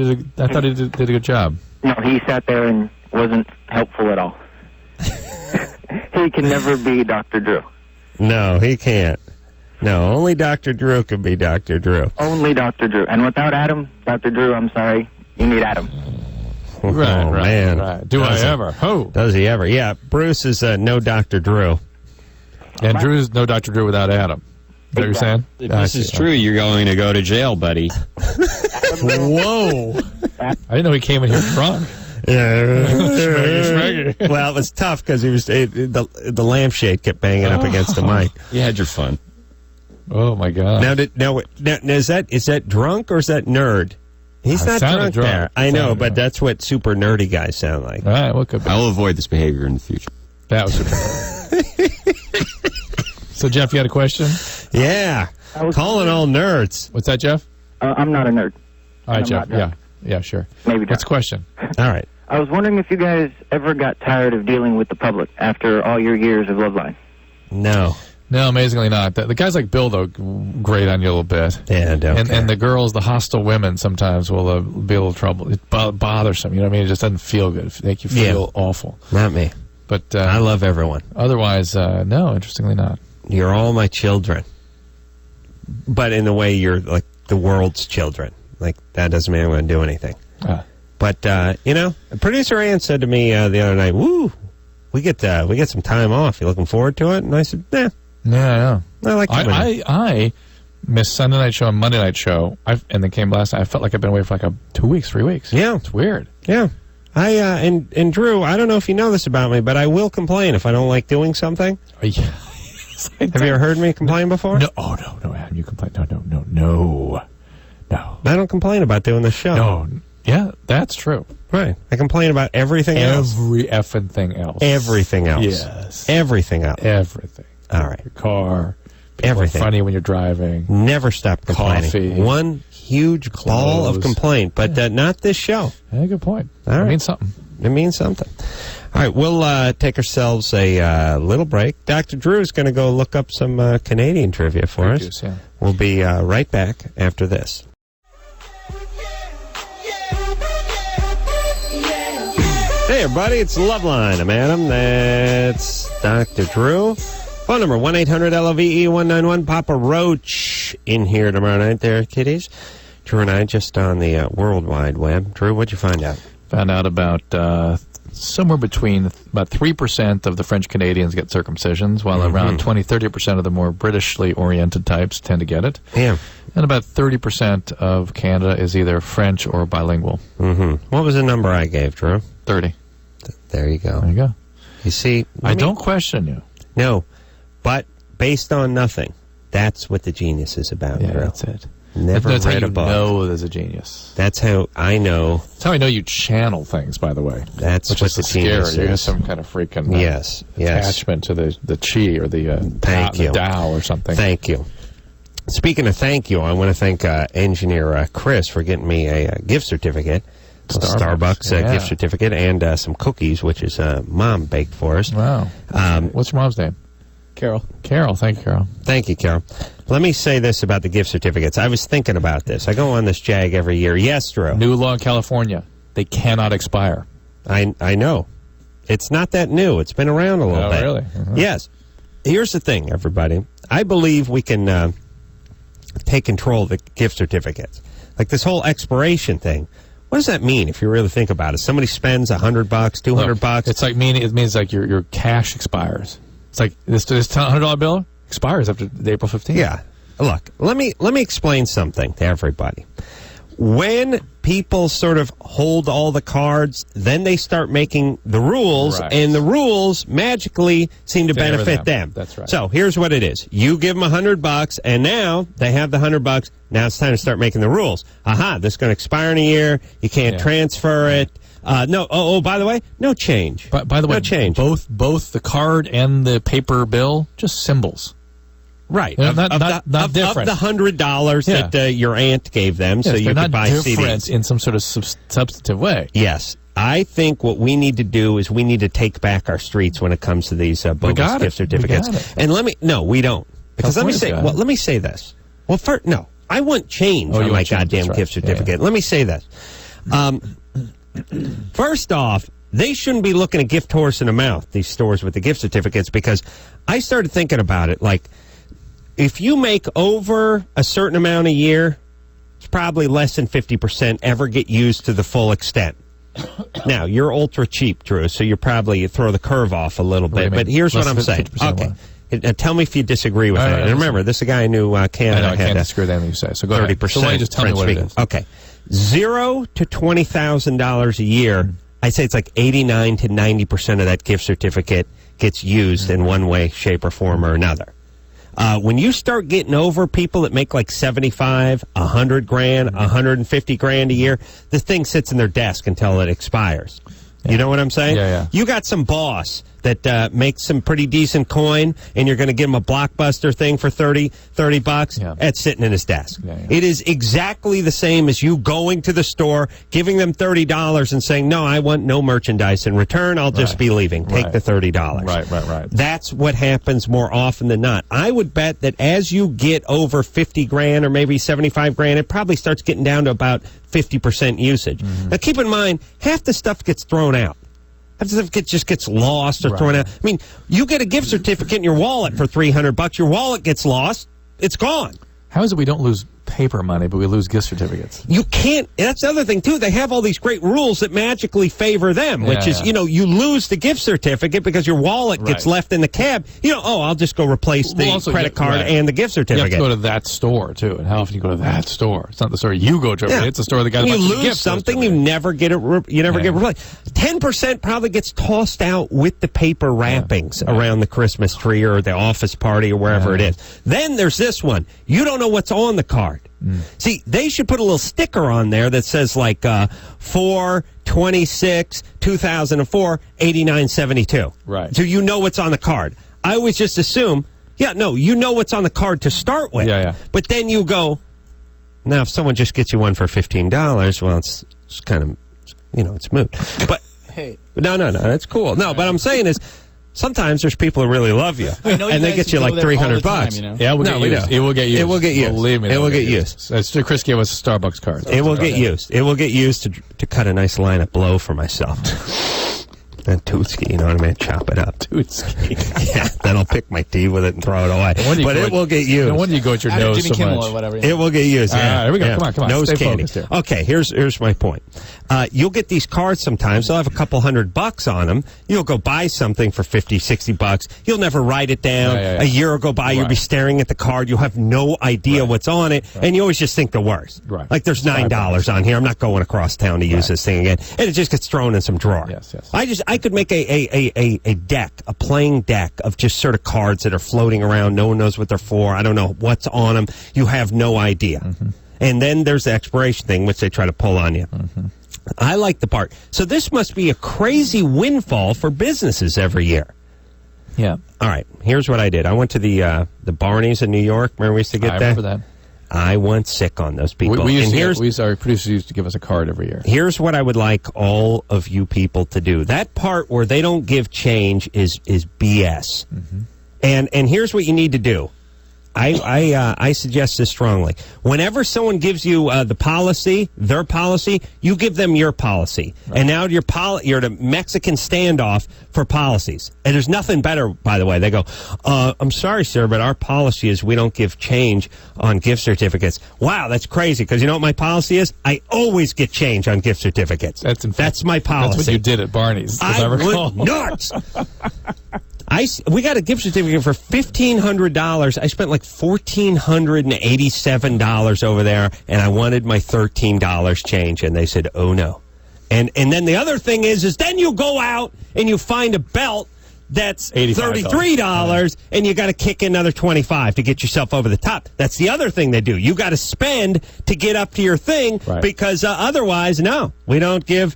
he did a good job. No, he sat there and wasn't helpful at all. He can never be Dr. Drew. No, he can't. No, only Dr. Drew can be Dr. Drew. Only Dr. Drew. And without Adam, Dr. Drew, I'm sorry, you need Adam. Right, man. Right. Does he ever? Yeah, Bruce is no Dr. Drew. And Drew's no Dr. Drew without Adam. Is that what you're saying? If this is true, you're going to go to jail, buddy. Whoa. I didn't know he came in here drunk. Yeah. Well, it was tough because the lampshade kept banging up against the mic. You had your fun. Oh my God! Now, is that drunk or is that nerd? He's not drunk there. I know, but that's what super nerdy guys sound like. All right, what could be? I will avoid this behavior in the future. That was super. So, Jeff, you had a question? Yeah, calling all nerds. What's that, Jeff? I'm not a nerd. All right, Jeff. Yeah, sure. Maybe. What's the question? All right. I was wondering if you guys ever got tired of dealing with the public after all your years of Loveline. No, amazingly not. The guys like Bill, though, grate on you a little bit. Yeah, and the girls, the hostile women, sometimes will be a little trouble. It's bothersome. You know what I mean? It just doesn't feel good. It make you feel awful. Not me. But I love everyone. Otherwise, no. Interestingly, not. You're all my children. But in the way you're like the world's children. Like that doesn't mean I'm going to do anything. But producer Ann said to me the other night, "Woo, we get some time off. You looking forward to it?" And I said, "Yeah, yeah, I like it." I missed Sunday night show and Monday night show, and then came last night. I felt like I've been away for like 2 weeks, 3 weeks. Yeah, it's weird. Yeah, and Drew, I don't know if you know this about me, but I will complain if I don't like doing something. Yeah. Have you ever heard me complain before? No. Oh no, Adam, you complain? No. I don't complain about doing the show. No. Yeah, that's true. Right. I complain about everything else. Every effing thing else. Everything else. Yes. Everything else. Everything. All right. Your car. Everything. Funny when you're driving. Never stop complaining. Coffee. One huge ball of complaint, but not this show. Yeah, good point. All right. It means something. It means something. All right, we'll take ourselves a little break. Dr. Drew is going to go look up some Canadian trivia for us. Yeah. We'll be right back after this. Hey, everybody, it's Loveline. I'm Adam. That's Dr. Drew. Phone number, 1-800-LOVE-191. Papa Roach in here tomorrow night there, kiddies. Drew and I just on the World Wide Web. Drew, what'd you find out? Found out about somewhere between about 3% of the French Canadians get circumcisions, while around 20-30% of the more Britishly oriented types tend to get it. Yeah. And about 30% of Canada is either French or bilingual. What was the number I gave, Drew? 30. There you go. There you go. You see, I don't question you. No, but based on nothing. That's what the genius is about. Yeah, Drew. that's it. Never that's read how a book. You know there's a genius. That's how I know. That's how I know you channel things. By the way, that's which what is the scary. genius You have is. some kind of freaking yes. attachment to the chi or the the Tao or something. Thank you. Speaking of thank you, I want to thank engineer Chris for getting me a gift certificate. Starbucks gift certificate and some cookies, which is Mom baked for us. Wow. What's your mom's name? Carol. Carol. Thank you, Carol. Thank you, Carol. Let me say this about the gift certificates. I was thinking about this. I go on this JAG every year. Yes, Drew. New law in California. They cannot expire. I know. It's not that new. It's been around a little bit. Oh, really? Uh-huh. Yes. Here's the thing, everybody. I believe we can take control of the gift certificates. Like this whole expiration thing. What does that mean if you really think about it? Somebody spends $100, $200. It's like it means like your cash expires. It's like this $100 bill expires after April 15th. Yeah. Look, let me explain something to everybody. When people sort of hold all the cards, then they start making the rules, and the rules magically seem to benefit them. That's right. So here's what it is: you give them $100, and now they have the $100. Now it's time to start making the rules. Aha! This is going to expire in a year. You can't transfer it. No. Oh, by the way, no change. By the way, no change. Both the card and the paper bill, just symbols. Right. Not different. Of the $100 that your aunt gave them, so you could buy CDs. Different in some sort of substantive way. Yes. I think what we need to do is we need to take back our streets when it comes to these bogus gift certificates. And we don't. Because let me say this. Well, first, no. I want change on my goddamn gift certificate. Let me say this. First off, they shouldn't be looking a gift horse in the mouth, these stores with the gift certificates, because I started thinking about it. Like, if you make over a certain amount a year, it's probably less than 50% ever get used to the full extent. Now, you're ultra cheap, Drew, so you throw the curve off a little bit. But here's what I'm saying. Okay. Tell me if you disagree with that. And remember, this is a guy who knew Canada I can't disagree with anything you say. So go 30%. Ahead. So why don't you just tell me what it is? Okay. $0 to $20,000 a year, I'd say it's like 89 to 90% of that gift certificate gets used in one way, shape, or form or another. When you start getting over people that make like 75, 100 grand, 150 grand a year, the thing sits in their desk until it expires. Yeah. You know what I'm saying? Yeah. You got some boss that makes some pretty decent coin, and you're going to give him a Blockbuster thing for $30. Yeah. That's sitting in his desk. Yeah. It is exactly the same as you going to the store, giving them $30 and saying, no, I want no merchandise in return. I'll just be leaving. Take the $30. Right. That's what happens more often than not. I would bet that as you get over 50 grand or maybe 75 grand, it probably starts getting down to about 50% usage. Mm-hmm. Now, keep in mind, half the stuff gets thrown out. Half the stuff just gets lost or thrown out. I mean, you get a gift certificate in your wallet for $300. Your wallet gets lost. It's gone. How is it we don't lose paper money, but we lose gift certificates? You can't. That's the other thing, too. They have all these great rules that magically favor them, which is, you lose the gift certificate because your wallet gets left in the cab. I'll just go replace the credit card and the gift certificate. You have to go to that store, too. And how often you go to that store? It's not the store you go to. It's the store the guy you buys lose something, you never get it. You never get replaced. 10% probably gets tossed out with the paper wrappings around the Christmas tree or the office party or wherever it is. Then there's this one. You don't know what's on the card. See, they should put a little sticker on there that says like 4/26/2004 8972. Right. So you know what's on the card. I always just assume, you know what's on the card to start with. Yeah. But then you go, now if someone just gets you one for $15, well, it's kind of, it's moot. But no, that's cool. No, but I'm saying is, sometimes there's people who really love you, and they get you like $300. Yeah, it will get used. It will get used. Believe me, it will get used. Chris gave us a Starbucks card. It will get used. It will get used to cut a nice line of blow for myself. And Tootski, you know what I mean? Chop it up. Tootski. Yeah, then I'll pick my teeth with it and throw it away. But it will get used. No wonder you go at your nose Jimmy so Kimmel much. Or whatever. It will get used. Here we go. Come on. Nose Stay candy. Here. Okay, here's my point. You'll get these cards sometimes. They'll have a couple $100 on them. You'll go buy something for $50, $60. You'll never write it down. A year will go by. You'll be staring at the card. You'll have no idea what's on it, and you always just think the worst. Right. Like there's $9 on here. I'm not going across town to use this thing again, and it just gets thrown in some drawer. Yes. I I could make a deck, a playing deck of just sort of cards that are floating around. No one knows what they're for. I don't know what's on them. You have no idea. Mm-hmm. And then there's the expiration thing, which they try to pull on you. Mm-hmm. I like the part. So this must be a crazy windfall for businesses every year. Yeah. All right. Here's what I did. I went to the Barneys in New York. Remember we used to get that? I remember that. I went sick on those people. Our producers used to give us a card every year. Here's what I would like all of you people to do. That part where they don't give change is BS. Mm-hmm. And here's what you need to do. I suggest this strongly. Whenever someone gives you the policy, their policy, you give them your policy. Right. And now you're at a Mexican standoff for policies. And there's nothing better, by the way. They go, I'm sorry, sir, but our policy is we don't give change on gift certificates. Wow, that's crazy, because you know what my policy is? I always get change on gift certificates. That's my policy. That's what you did at Barney's, as I recall. Nuts! We got a gift certificate for $1,500. I spent like $1,487 over there, and I wanted my $13 change, and they said, oh, no. And then the other thing is then you go out and you find a belt that's $33, and you got to kick in another $25 to get yourself over the top. That's the other thing they do. You got to spend to get up to your thing, because otherwise, no, we don't give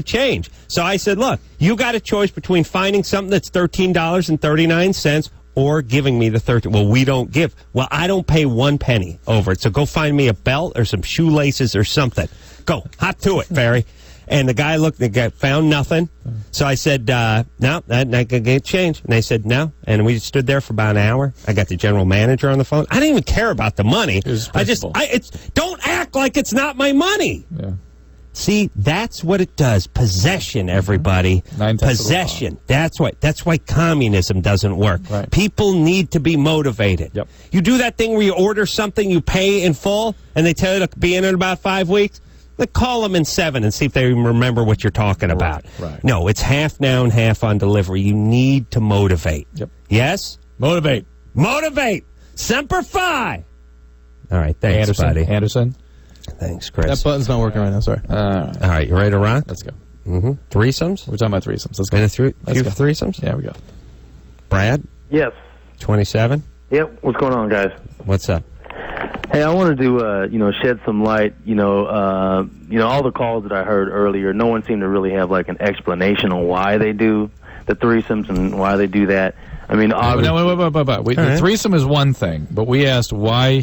change. So I said, look, you got a choice between finding something that's $13.39 or giving me the 13. Well, we don't give. Well, I don't pay 1 penny over it. So go find me a belt or some shoelaces or something. Go, hop to it, Barry. And the guy found nothing. So I said, no, that not going to get changed. And they said, no. And we stood there for about an hour. I got the general manager on the phone. I didn't even care about the money. Don't act like it's not my money. Yeah. See, that's what it does. Possession, everybody. Possession. That's why communism doesn't work. Right. People need to be motivated. Yep. You do that thing where you order something, you pay in full, and they tell you to be in about 5 weeks. Call them in 7 and see if they remember what you're talking about. Right. No, it's half now and half on delivery. You need to motivate. Yep. Yes? Motivate. Semper Fi. All right, thanks, buddy. Anderson. Thanks, Chris. That button's not working right now, sorry. All right, you ready to rock? Let's go. Mm-hmm. Threesomes? We're talking about threesomes. Let's go. Let's go. Threesomes? Yeah, we go. Brad? Yes. 27? Yep. What's going on, guys? What's up? Hey, I wanted to, shed some light. All the calls that I heard earlier, no one seemed to really have like an explanation on why they do the threesomes and why they do that. I mean, obviously, the threesome is one thing, but we asked why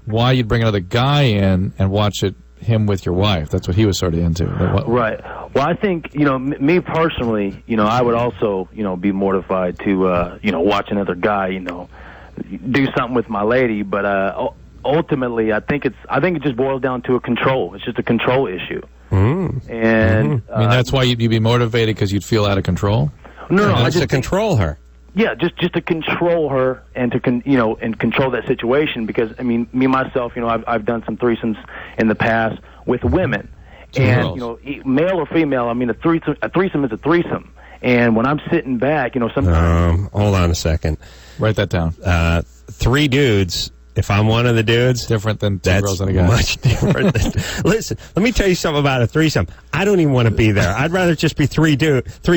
you'd bring another guy in and watch him with your wife. That's what he was sort of into. Right. Well, I think, me personally, I would also, be mortified to, watch another guy, do something with my lady, but ultimately, I think it just boils down to a control. It's just a control issue. And I mean, that's why you'd be motivated, because you'd feel out of control. No, I just to control her. Yeah, just to control her and to control that situation. Because I mean, me myself, I've done some threesomes in the past with women, and male or female. I mean, a threesome is a threesome. And when I'm sitting back, sometimes. Hold on a second. Write that down. 3 dudes. If I'm one of the dudes, different than 2 girls and a guy. Much different. Listen, let me tell you something about a threesome. I don't even want to be there. I'd rather just be 3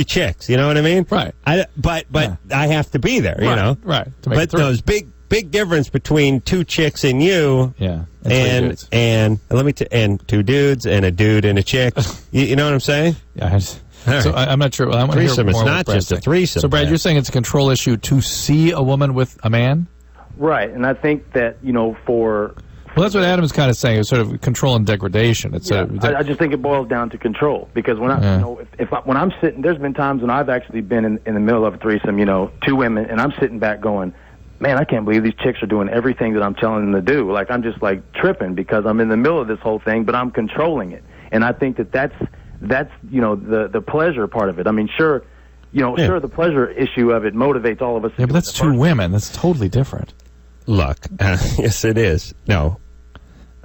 chicks. You know what I mean? Right. But I have to be there. Right. You know. Right. But those big difference between 2 chicks and you. Yeah. And 2 dudes and a dude and a chick. you know what I'm saying? Yeah. Right. So I'm not sure. Threesome is not just a threesome. So Brad, you're saying it's a control issue to see a woman with a man? Right, and I think that, for... Well, that's what Adam's kind of saying, it's sort of control and degradation. It's I just think it boils down to control, because when when I'm sitting, there's been times when I've actually been in the middle of a threesome, 2 women, and I'm sitting back going, man, I can't believe these chicks are doing everything that I'm telling them to do. Like, I'm just, tripping, because I'm in the middle of this whole thing, but I'm controlling it. And I think that's the pleasure part of it. I mean, sure, sure, the pleasure issue of it motivates all of us. Yeah, but that's 2 women. That's totally different. Look, yes, it is. No,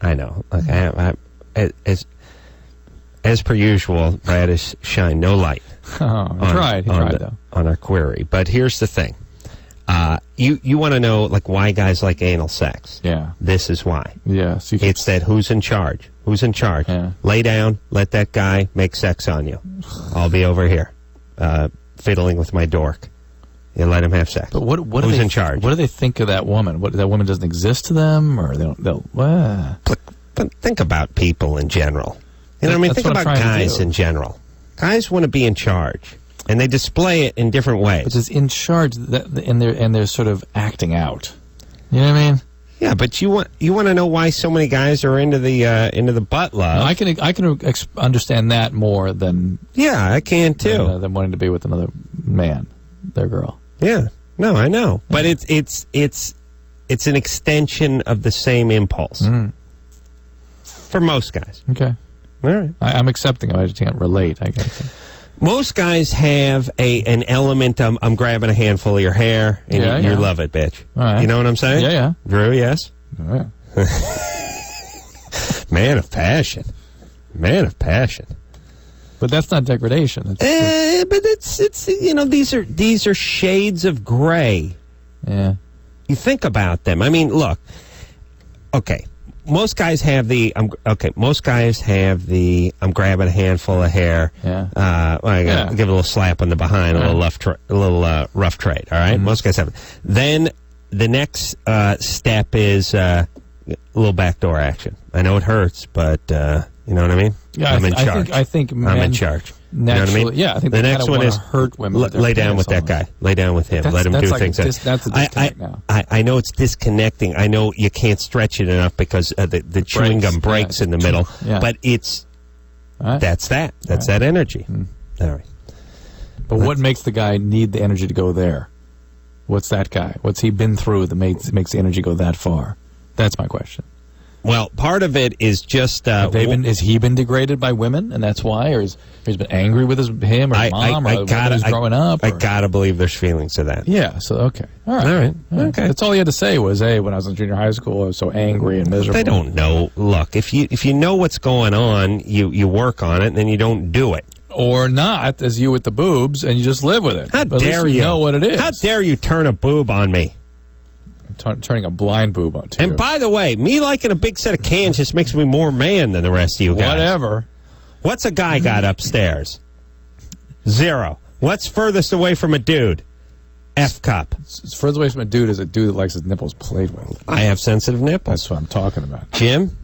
I know. Look, as per usual, Brad has shined no light on our query. But here's the thing: you want to know why guys like anal sex? Yeah, this is why. Yeah, so it's that who's in charge? Who's in charge? Yeah. Lay down, let that guy make sex on you. I'll be over here. fiddling with my dork. You let him have sex. But who's in charge? What do they think of that woman? That woman doesn't exist to them, or they'll But think about people in general. You know what I mean? Think about guys in general. Guys want to be in charge, and they display it in different ways. But it's in charge, and they're sort of acting out. You know what I mean? Yeah, but you want to know why so many guys are into the butt love. I can understand that more than I can too than wanting to be with another man, their girl. Yeah, no, I know, but it's an extension of the same impulse for most guys. Okay, all right, I'm accepting it. I just can't relate. I guess. Most guys have an element of, I'm grabbing a handful of your hair, and you love it, bitch. All right. You know what I'm saying? Yeah. Drew, yes? Oh, yeah. Man of passion. Man of passion. But that's not degradation. But it's these are shades of gray. Yeah. You think about them. I mean, look. Okay. Most guys have I'm grabbing a handful of hair. Yeah. I gotta give it a little slap on the behind, a little rough trade. All right. Most guys have it. Then the next step is a little backdoor action. I know it hurts, but you know what I mean. Yeah, I'm in charge. I think men I'm in charge. Naturally, you know what I mean? Yeah, I think the next one is hurt women. Lay down with that guy. Lay down with him. Let him do things. That's a disconnect now. I know it's disconnecting. I know you can't stretch it enough because the chewing gum breaks in the middle. Yeah. But that's that. That's that energy. All right. But what makes the guy need the energy to go there? What's that guy? What's he been through that makes the energy go that far? That's my question. Well, part of it is just... has he been degraded by women, and that's why? Or he's been angry with him or mom or he's growing up? I gotta believe there's feelings to that. Yeah, so, okay. All right. Okay. That's all he had to say was, hey, when I was in junior high school, I was so angry and miserable. They don't know. Look, if you know what's going on, you work on it, and then you don't do it. Or not, as you with the boobs, and you just live with it. How dare you know what it is. How dare you turn a boob on me? Turning a blind boob on you. And by the way, me liking a big set of cans just makes me more man than the rest of you guys. Whatever. What's a guy got upstairs? 0. What's furthest away from a dude? F cup. Furthest away from a dude is a dude that likes his nipples played with. I have sensitive nipples. That's what I'm talking about. Jim?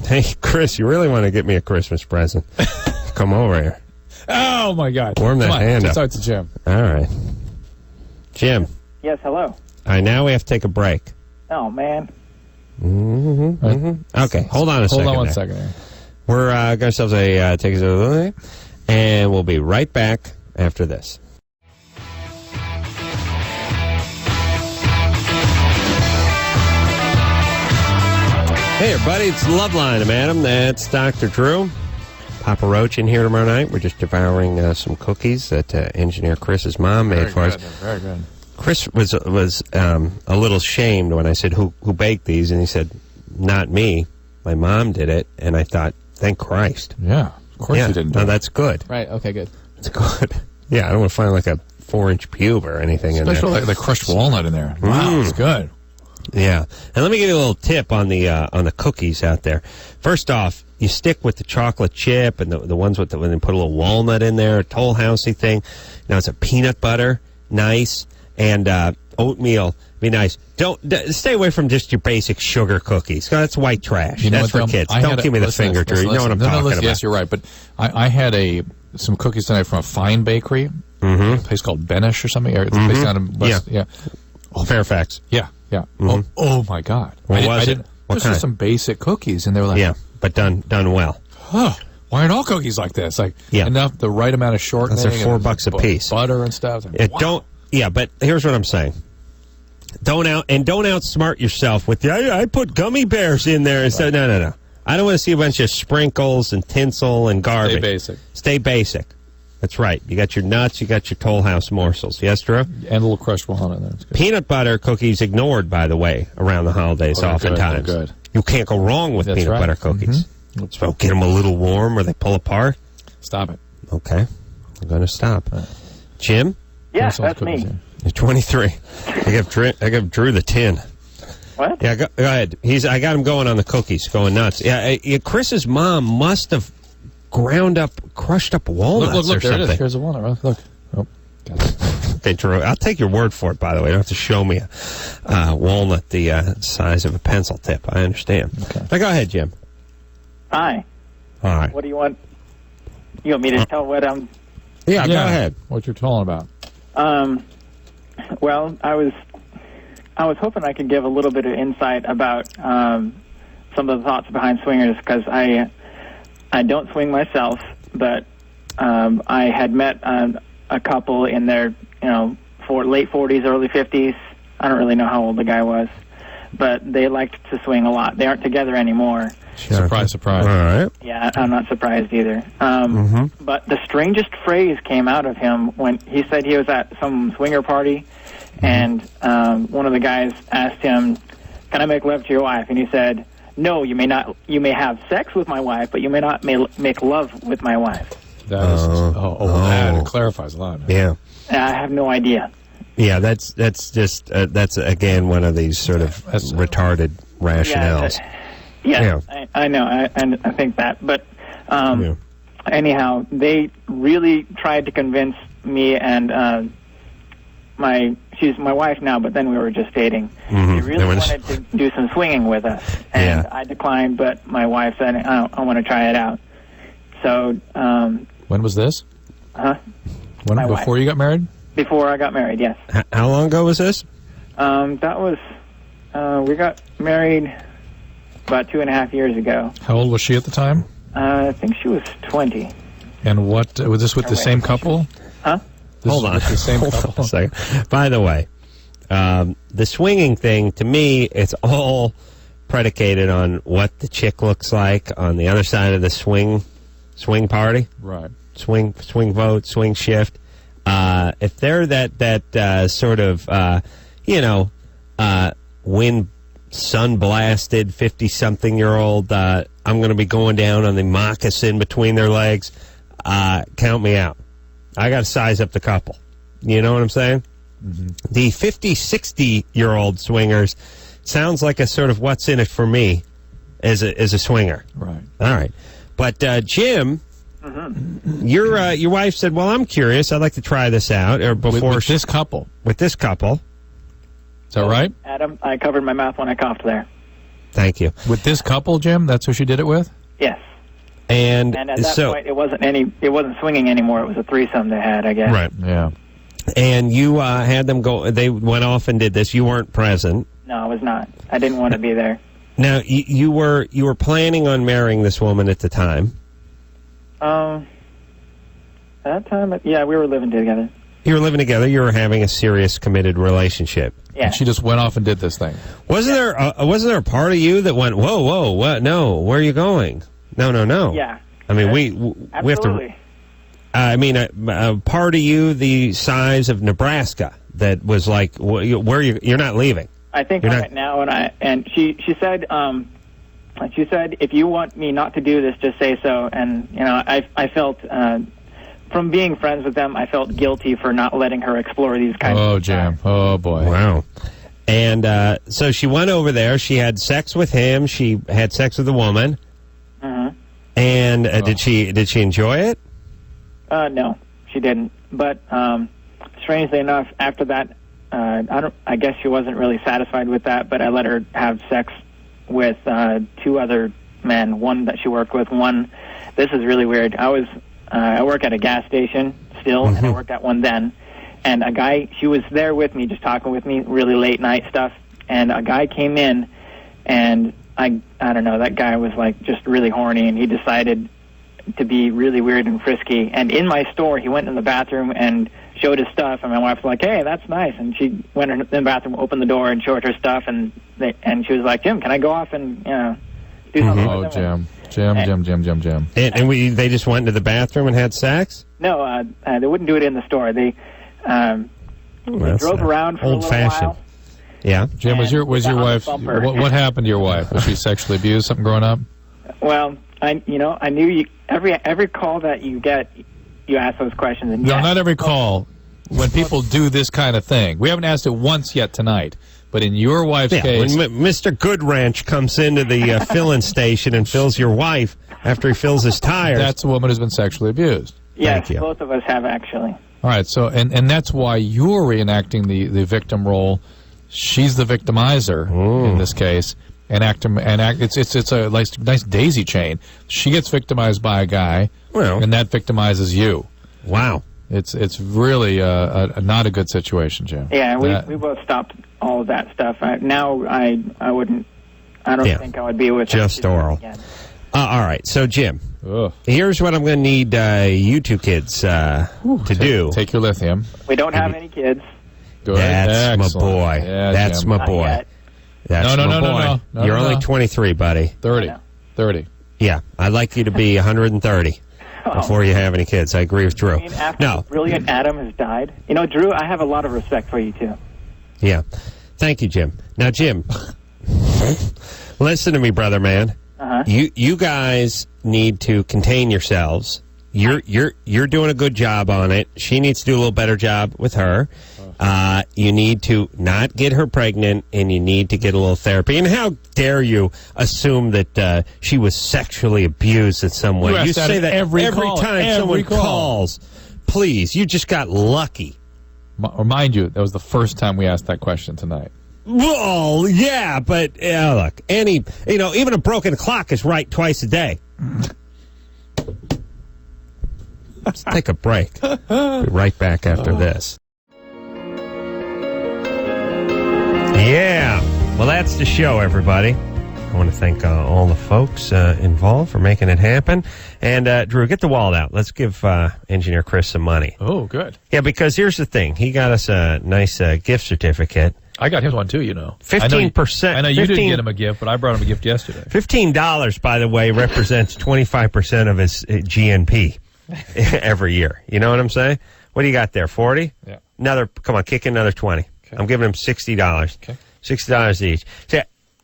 Hey, Chris, you really want to get me a Christmas present? Come over here. Oh, my God. Warm that hand up. Start to Jim. All right. Jim. Yes, hello. All right, now we have to take a break. Oh, man. Okay, hold on a second. Hold on one second here. We're got ourselves a take us and we'll be right back after this. Hey, everybody, it's Loveline. I'm Adam. That's Dr. Drew. Papa Roach in here tomorrow night. We're just devouring some cookies that engineer Chris's mom made for us. Very good. Chris was a little shamed when I said, who baked these? And he said, not me. My mom did it. And I thought, thank Christ. Yeah, of course you didn't do it. That's good. Right, okay, good. It's good. Yeah, I don't want to find like a 4-inch pube or anything in there. Especially like the crushed walnut in there. Wow, it's good. Yeah. And let me give you a little tip on the cookies out there. First off, you stick with the chocolate chip and the ones with when they put a little walnut in there, a Toll Housey thing. Now it's a peanut butter, nice, and oatmeal, be nice. Don't stay away from just your basic sugar cookies. That's white trash. That's for kids. Don't give me the finger, Drew. You know what I'm talking about. Yes, you're right. But I had some cookies tonight from a fine bakery, a place called Benish or something. It's based out of West, Fairfax. Yeah. Oh my God. What was it? What Those kind? are some basic cookies, and they were like, but done well. Huh. Why aren't all cookies like this? Like enough, the right amount of shortening. Those are $4 a piece. Butter and stuff. Like, wow. But here's what I'm saying. Don't outsmart yourself with I put gummy bears in there instead. No. I don't want to see a bunch of sprinkles and tinsel and garbage. Stay basic. That's right. You got your nuts, you got your Toll House morsels. Yes, Drew? And a little crushed walnut in there. Peanut butter cookies ignored, by the way, around the holidays oftentimes. Good. You can't go wrong with peanut butter cookies. So get them a little warm or they pull apart. Stop it. Okay. I'm going to stop. Jim? Yeah, that's me. You're 23. I give Drew the 10. What? Yeah, go ahead. I got him going on the cookies, going nuts. Yeah, Chris's mom must have crushed up walnuts look, or there something. it is. Here's a walnut. Look. Oh, got it. Okay, Drew, I'll take your word for it, by the way. You don't have to show me a walnut the size of a pencil tip. I understand. Okay. Now, go ahead, Jim. Hi. All right. What do you want? You want me to tell what I'm... Yeah, go ahead. What you're talking about. Well, I was hoping I could give a little bit of insight about some of the thoughts behind swingers, because I don't swing myself, but I had met a couple in their late 40s, early 50s. I don't really know how old the guy was, but they liked to swing a lot. They aren't together anymore. Sure. Surprise, surprise. All right. Yeah, I'm not surprised either. But the strangest phrase came out of him when he said he was at some swinger party, and one of the guys asked him, "Can I make love to your wife?" And he said, "No, you may not. You may have sex with my wife, but you may not make love with my wife." That is, that clarifies a lot. Yeah. I have no idea. Yeah, that's just that's again one of these sort of retarded rationales. Yeah. I know. I think that, but anyhow, they really tried to convince me and she's my wife now, but then we were just dating. They really wanted to do some swinging with us, and I declined, but my wife said, I want to try it out. So, when was this? My before wife. You got married? Before I got married, yes. How long ago was this? That was, we got married about 2.5 years ago. How old was she at the time? I think she was 20. And what, was this with the same couple? Huh? Hold on. The same Hold couple? on a second. By the way, the swinging thing, to me, it's all predicated on what the chick looks like on the other side of the swing party. Right. Swing vote, swing shift. If they're that sort of, wind sun-blasted 50-something-year-old, I'm going to be going down on the moccasin between their legs, count me out. I got to size up the couple. You know what I'm saying? Mm-hmm. The 50, 60-year-old swingers sounds like a sort of what's in it for me as a swinger. Right. All right. But, Jim, your wife said, well, I'm curious. I'd like to try this out. Or before with this couple. With this couple. Is that right? Adam, I covered my mouth when I coughed there. Thank you. With this couple, Jim? That's who she did it with? Yes. And at that point, it wasn't swinging anymore. It was a threesome they had, I guess. Right. Yeah. And you had them go. They went off and did this. You weren't present. No, I was not. I didn't want to be there. Now you were planning on marrying this woman at the time. At that time, yeah, we were living together. You were living together. You were having a serious, committed relationship. Yeah. And she just went off and did this thing. Wasn't there a part of you that went, whoa, what? No, where are you going? No. Yeah. I mean, we have to. I mean, a part of you the size of Nebraska that was like, where you're not leaving. I think right now, and she said, if you want me not to do this, just say so. And I felt. From being friends with them, I felt guilty for not letting her explore these kinds of things. Jim. Oh, boy. Wow. And so she went over there. She had sex with him. She had sex with a woman. Mm-hmm. And did she enjoy it? No, she didn't. But strangely enough, after that, I guess she wasn't really satisfied with that, but I let her have sex with 2 other men, one that she worked with, one... This is really weird. I work at a gas station still, and I worked at one then. And a guy, she was there with me, just talking with me, really late night stuff. And a guy came in, and I don't know, that guy was like just really horny, and he decided to be really weird and frisky. And in my store, he went in the bathroom and showed his stuff, and my wife was like, "Hey, that's nice." And she went in the bathroom, opened the door, and showed her stuff, and she was like, "Jim, can I go off and do something with him?" Jim. And they just went into the bathroom and had sex? No, they wouldn't do it in the store. They drove around for a little while. Yeah. Jim, was your wife? What happened to your wife? Was she sexually abused? Something growing up? Well, I knew every call that you get, you ask those questions. And no, not every call. When people do this kind of thing, we haven't asked it once yet tonight. But in your wife's case... When Mr. Good Ranch comes into the filling station and fills your wife after he fills his tires... That's a woman who's been sexually abused. Yes, both of us have, actually. All right, so and that's why you're reenacting the victim role. She's the victimizer in this case, it's a nice daisy chain. She gets victimized by a guy, and that victimizes you. Wow, it's really not a good situation, Jim. Yeah, we both stopped all of that stuff. I don't think I would be with just oral. All right, so Jim, here's what I'm going to need you two kids to do. Take your lithium. We don't have any kids. Good. That's my boy. Yeah, that's Jim. my boy. That's my boy. You're only 23, buddy. 30. Yeah, I'd like you to be 130 before you have any kids. I agree with Drew. After brilliant Adam has died. You know, Drew, I have a lot of respect for you, too. Yeah. Thank you, Jim. Now, Jim, listen to me, brother man. You guys need to contain yourselves. You're doing a good job on it. She needs to do a little better job with her. You need to not get her pregnant, and you need to get a little therapy. And how dare you assume that she was sexually abused in some way? You say that every time someone calls. Please, you just got lucky. Mind you, that was the first time we asked that question tonight. Well, yeah, but look, even a broken clock is right twice a day. Let's take a break. Be right back after this. Yeah, well, that's the show, everybody. I want to thank all the folks involved for making it happen. And, Drew, get the wallet out. Let's give Engineer Chris some money. Oh, good. Yeah, because here's the thing. He got us a nice gift certificate. I got him one, too, 15%. I know you didn't get him a gift, but I brought him a gift yesterday. $15, by the way, represents 25% of his GNP every year. You know what I'm saying? What do you got there, 40? Yeah. Come on, kick in another 20. Okay. I'm giving him $60. Okay. $60 each. See,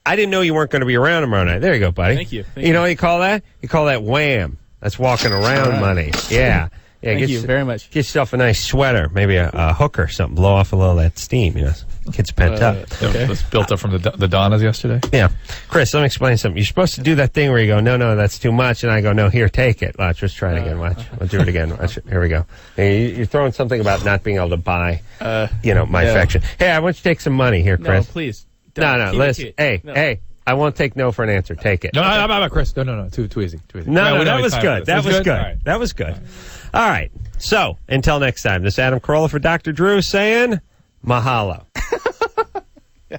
I didn't know you weren't going to be around tomorrow night. There you go, buddy. Thank you. You know what you call that? You call that wham. That's walking around money. Yeah. Thank you very much. Get yourself a nice sweater, maybe a hook or something. Blow off a little of that steam, Gets pent up. Okay. It was built up from the Donnas yesterday? Yeah. Chris, let me explain something. You're supposed to do that thing where you go, no, that's too much. And I go, no, here, take it. Watch, let's try it again. Watch. We'll do it again. Watch. Here we go. Hey, you're throwing something about not being able to buy, my affection. Hey, I want you to take some money here, Chris. No, please. No, listen. Hey, I won't take no for an answer. Take it. No, Chris. No. Too easy. Too easy. No, that was good. That was good. Right. That was good. All right. So, until next time, this is Adam Carolla for Dr. Drew saying mahalo. Yeah.